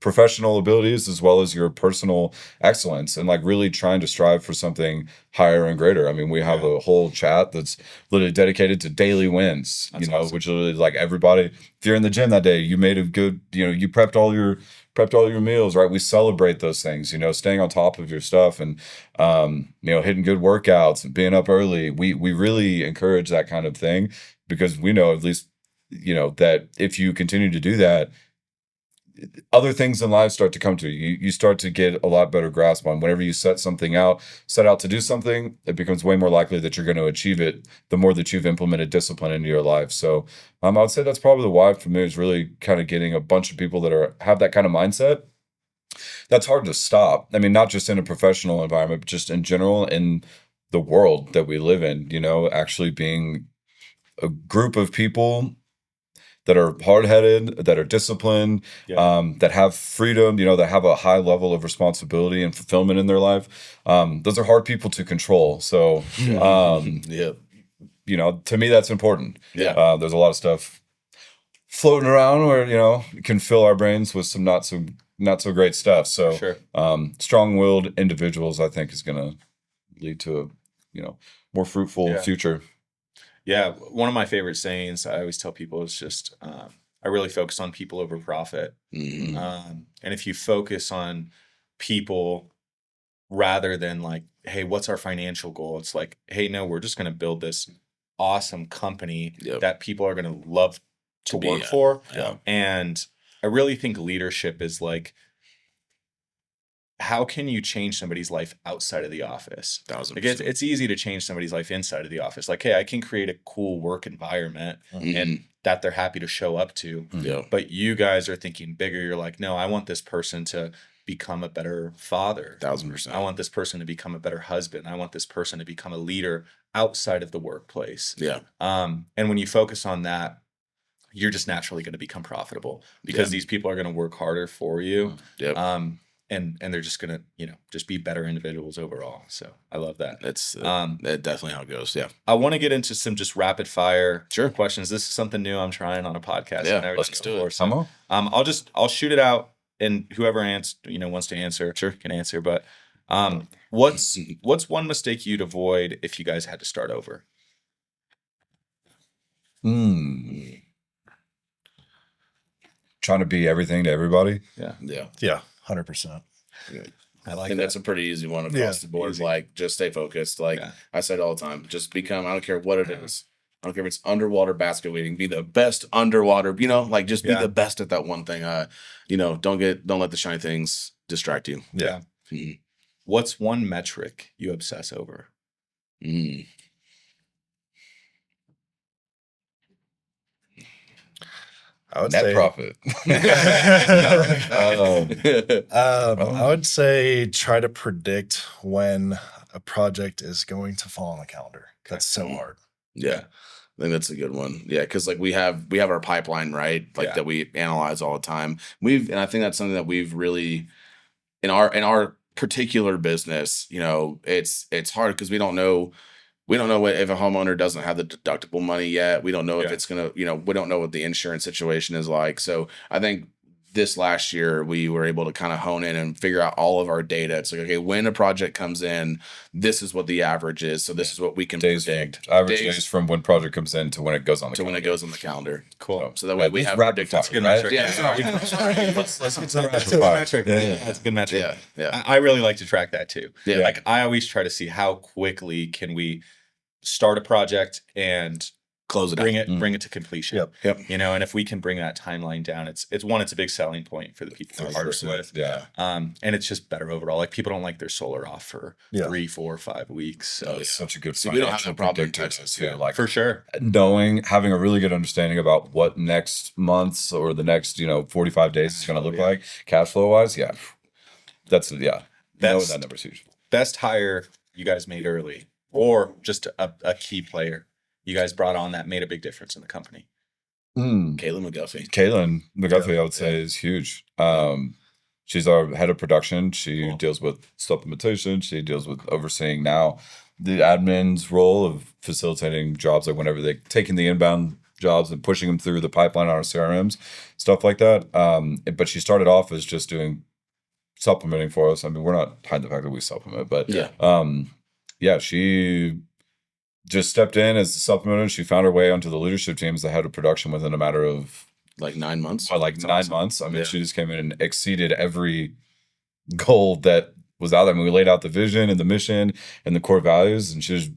professional abilities as well as your personal excellence and like really trying to strive for something higher and greater. I mean, we have a whole chat that's literally dedicated to daily wins, That's awesome. Which is like everybody, if you're in the gym that day, you made a good, you prepped all your meals, right? We celebrate those things, staying on top of your stuff and, hitting good workouts and being up early. We really encourage that kind of thing because we know at least, that if you continue to do that, other things in life start to come to you. You start to get a lot better grasp on whenever you set out to do something, it becomes way more likely that you're going to achieve it the more that you've implemented discipline into your life. So I would say that's probably the why for me is really kind of getting a bunch of people that have that kind of mindset. That's hard to stop. I mean, not just in a professional environment, but just in general in the world that we live in, actually being a group of people that are hard-headed, that are disciplined, that have freedom, that have a high level of responsibility and fulfillment in their life. Those are hard people to control. So, to me, that's important. Yeah. There's a lot of stuff floating around where, it can fill our brains with some not so great stuff. So, strong-willed individuals, I think, is going to lead to a, more fruitful future. Yeah, one of my favorite sayings I always tell people is just I really focus on people over profit. Mm-hmm. And if you focus on people rather than like, hey, what's our financial goal? It's like, hey, no, we're just going to build this awesome company that people are going to love to work for. Yeah. And I really think leadership is like, how can you change somebody's life outside of the office? 1,000%. Like it's easy to change somebody's life inside of the office. Like, hey, I can create a cool work environment and that they're happy to show up to. Yeah. But you guys are thinking bigger. You're like, no, I want this person to become a better father. 1,000%. I want this person to become a better husband. I want this person to become a leader outside of the workplace. Yeah. And when you focus on that, you're just naturally going to become profitable because these people are going to work harder for you. Yep. And they're just gonna, just be better individuals overall. So I love that. That's definitely how it goes. Yeah. I want to get into some just rapid fire questions. This is something new I'm trying on a podcast. Yeah, let's do it. So, I'll shoot it out, and whoever wants to answer can answer. But what's one mistake you'd avoid if you guys had to start over? Trying to be everything to everybody. Yeah. Yeah, 100%. I I like think that. that's a pretty easy one across Yeah, the board. easy. Like, just stay focused. Like Yeah. I said all the time, just become. I don't care what it is. I don't care if it's underwater basket weaving. Be the best underwater. Like just be Yeah. the best at that one thing. Don't let the shiny things distract you. Yeah. Mhm. What's one metric you obsess over? Mm. I would Net say profit. I would say try to predict when a project is going to fall on the calendar. That's so hard. Yeah. I think that's a good one. Yeah, because like we have our pipeline, right? Like Yeah. that we analyze all the time. And I think that's something that we've really in our particular business, it's hard because we don't know if a homeowner doesn't have the deductible money yet. We don't know if Yeah. it's gonna, we don't know what the insurance situation is like. So I think this last year we were able to kind of hone in and figure out all of our data. It's like, okay, when a project comes in, this is what the average is. So this is what we can predict. Average days from when project comes in to when it goes on the to when it calendar. goes on the calendar. Cool. So that way we This have rapid predictable. fire, Good right? metric. Yeah. Let's get to Rapid the fire. metric. Yeah. That's a good metric. Yeah. I really like to track that too. Yeah. Like I always try to see how quickly can we start a project and Close it bring out. it to completion. Yep. And if we can bring that timeline down, it's a big selling point for the people we're working with. Yeah. And it's just better overall. Like people don't like their solar off for Yeah. 3, 4, 5 weeks. So It's such a good See, we don't have financial that problem in predictor, Texas, too. yeah. Like for sure. having a really good understanding about what next month's or the next 45 days is going to look like cash flow wise. Yeah, knowing that number's huge. Best hire you guys made early, or just a key player you guys brought on that made a big difference in the company. Kayla McGuffey. Kaylin McGuffey, I would say, is huge. She's our head of production. She deals with supplementation. She deals with overseeing now the admin's role of facilitating jobs, like whenever they're taking the inbound jobs and pushing them through the pipeline on our CRMs, stuff like that. But she started off as just doing supplementing for us. I mean, we're not hiding the fact that we supplement, but she just stepped in as a supplementer. She found her way onto the leadership team as the head of production within a matter of Like 9 months. 9 months. I mean, Yeah. she just came in and exceeded every goal that was out there. I mean, we laid out the vision and the mission and the core values, and she just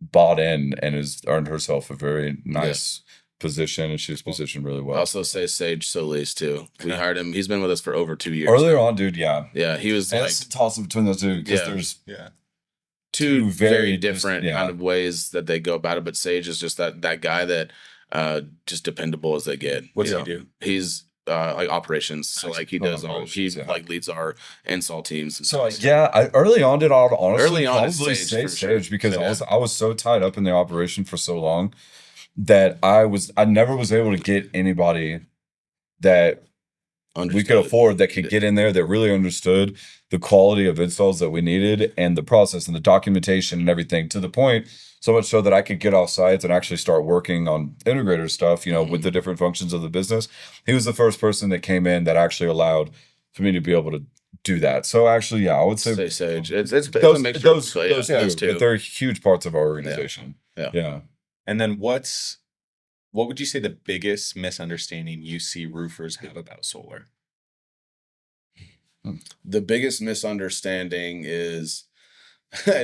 bought in and has earned herself a very nice position, and she was positioned really I well. also say Sage Solis too. We hired him. He's been with us for over 2 years. Earlier on, dude, yeah. Yeah, he was And like it's a toss up between those two because Yeah. there's two very very different just- yeah. kind of ways that they go about it. But Sage is just that guy that just dependable as they get. What does You he know, do? He's like operations. So like he does all. He Operations, yeah. like leads our install teams. And So stuff. I early on did all honestly Early on, it's probably Sage, say for sure. Sage because Yeah. I was so tied up in the operation for so long that I never was able to get anybody that we could Understood. afford that could get in there that really understood the quality of installs that we needed and the process and the documentation and everything, to the point so much so that I could get off sites and actually start working on integrator stuff, with the different functions of the business. He was the first person that came in that actually allowed for me to be able to do that. So actually, I would say Say Sage. It's a those mixture. those, So, yeah, those two, two. but they're huge parts of our organization. Yeah. Yeah. And then what would you say the biggest misunderstanding you see roofers have about solar? The biggest misunderstanding is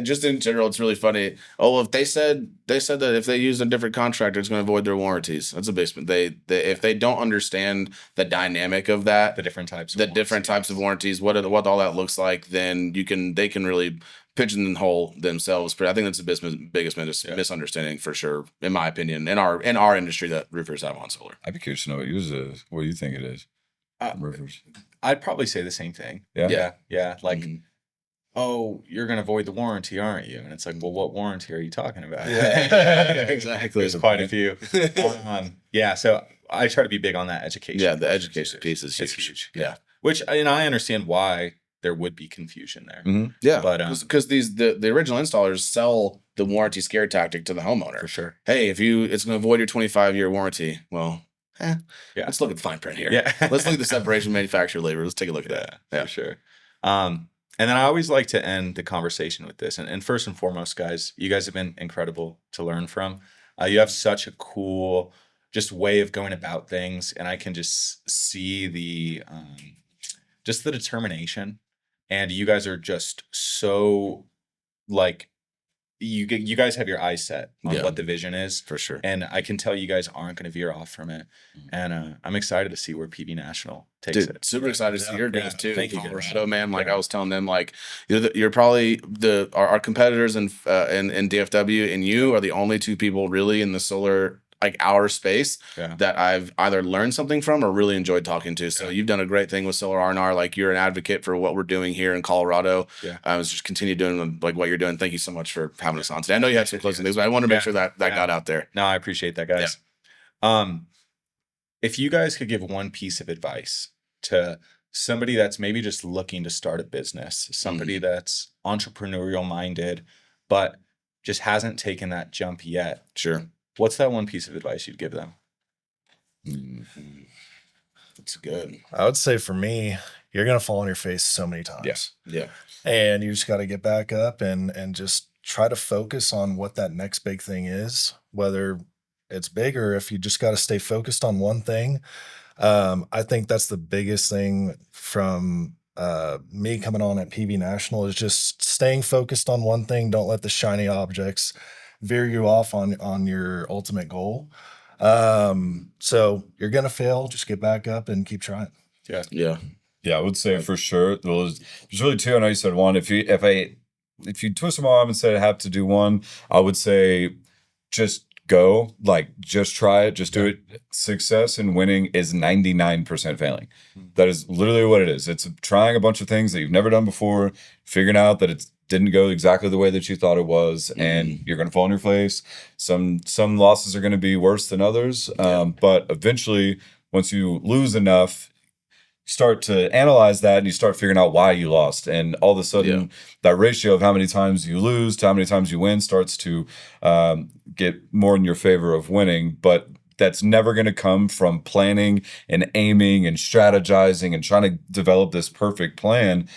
just in general, it's really funny. Oh, if they said that if they use a different contractor, it's going to avoid their warranties. That's a basement. They if they don't understand the dynamic of that, The different types of different types of warranties, what all that looks like, then they can really pigeonhole themselves. But I think that's the biggest misunderstanding for sure, in my opinion, in our industry that roofers have on solar. I'd be curious to know what you think it is. Roofers. I'd probably say the same thing. Yeah. Yeah. Like, Mhm. oh, you're going to avoid the warranty, aren't you? And it's like, well, what warranty are you talking about? Exactly. There's quite a few. So I try to be big on that education. Yeah, the education piece is It's huge. huge. Yeah. Which, and I understand why there would be confusion there. Mhm. Yeah, But, because the original installers sell the warranty scare tactic to the homeowner. For sure. Hey, it's going to avoid your 25-year warranty. Well, Yeah. let's look at the fine print here. Yeah. Let's look at the separation of manufacturer labor. Let's take a look at that. Yeah. For sure. And then I always like to end the conversation with this. And first and foremost, guys, you guys have been incredible to learn from. You have such a cool just way of going about things, and I can just see the just the determination. And you guys are just so like you guys have your eyes set on Yeah. what the vision is, For sure. and I can tell you guys aren't going to veer off from it. And I'm excited to see where PV National takes Dude, it. super excited to see your Yeah. growth too. Thank you, guys. Colorado, man. Like Yeah. I was telling them, like you're probably our competitors in DFW, and you are the only two people really in the solar like our space Yeah. that I've either learned something from or really enjoyed talking to. So you've done a great thing with solar R&R. Like you're an advocate for what we're doing here in Colorado. Yeah. Just continue doing like what you're doing. Thank you so much for having us on today. I know you had some closing things, but I want to make sure that got out there. No, I appreciate that, guys. If you guys could give one piece of advice to somebody that's maybe just looking to start a business, somebody that's entrepreneurial minded, but just hasn't taken that jump yet, Sure. what's that one piece of advice you'd give them? It's good. I would say for me, you're going to fall on your face so many times. Yeah. And you just got to get back up and just try to focus on what that next big thing is, whether it's big or if you just got to stay focused on one thing. I think that's the biggest thing from me coming on at PV National is just staying focused on one thing. Don't let the shiny objects veer you off on your ultimate goal. So you're going to fail. Just get back up and keep trying. Yeah. Yeah. Yeah, I would say for sure. Well, there's really two. I know you said one. If you twist them arm and said I have to do one, I would say just go. Like just try it. Just do it. Success and winning is 99% failing. That is literally what it is. It's trying a bunch of things that you've never done before, figuring out that it didn't go exactly the way that you thought it was, and you're going to fall on your face. Some losses are going to be worse than others, but eventually, once you lose enough, start to analyze that and you start figuring out why you lost, and all of a sudden that ratio of how many times you lose to how many times you win starts to get more in your favor of winning. But that's never going to come from planning and aiming and strategizing and trying to develop this perfect plan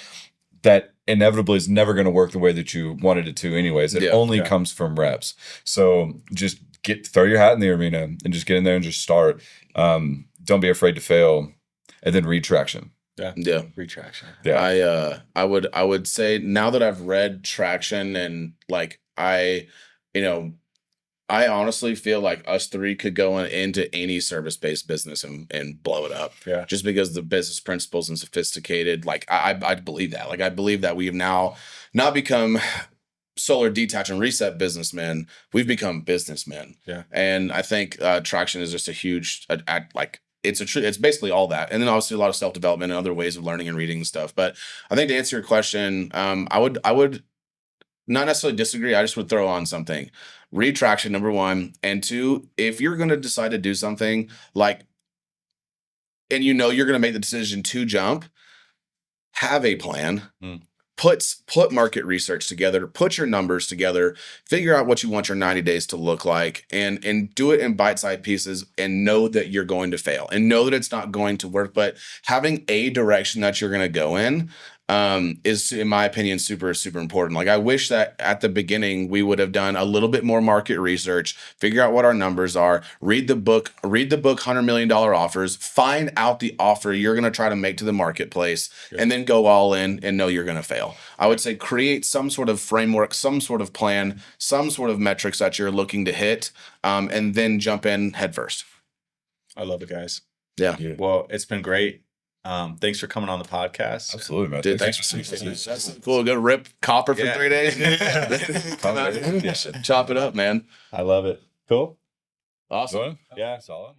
that inevitably is never going to work the way that you wanted it to anyways. It only comes from reps. So just throw your hat in the arena and just get in there and just start. Don't be afraid to fail. And then retraction. Yeah. Retraction. Yeah. I would say now that I've read Traction and like I honestly feel like us three could go into any service-based business and blow it up. Yeah. Just because the business principles and sophisticated, like I believe that. Like I believe that we have now not become solar detach and reset businessmen. We've become businessmen. Yeah. And I think Traction is just a huge it's basically all that. And then obviously a lot of self-development and other ways of learning and reading and stuff. But I think to answer your question, I would not necessarily disagree. I just would throw on something. Read Traction, number one. And two, if you're going to decide to do something like, and you're going to make the decision to jump, have a plan. Put market research together, put your numbers together, figure out what you want your 90 days to look like, and do it in bite-sized pieces, and know that you're going to fail and know that it's not going to work. But having a direction that you're going to go in is, in my opinion, super, super important. Like I wish that at the beginning we would have done a little bit more market research, figure out what our numbers are, read the book, $100 million offers, find out the offer you're going to try to make to the marketplace, and then go all in and know you're going to fail. I would say create some sort of framework, some sort of plan, some sort of metrics that you're looking to hit, and then jump in head first. I love it, guys. Yeah. Well, it's been great. Thanks for coming on the podcast. Absolutely, man. Dude, thanks for that's cool. Go rip copper for 3 days. Come out, chop it up, man. I love it. Cool. Awesome. Yeah, solid.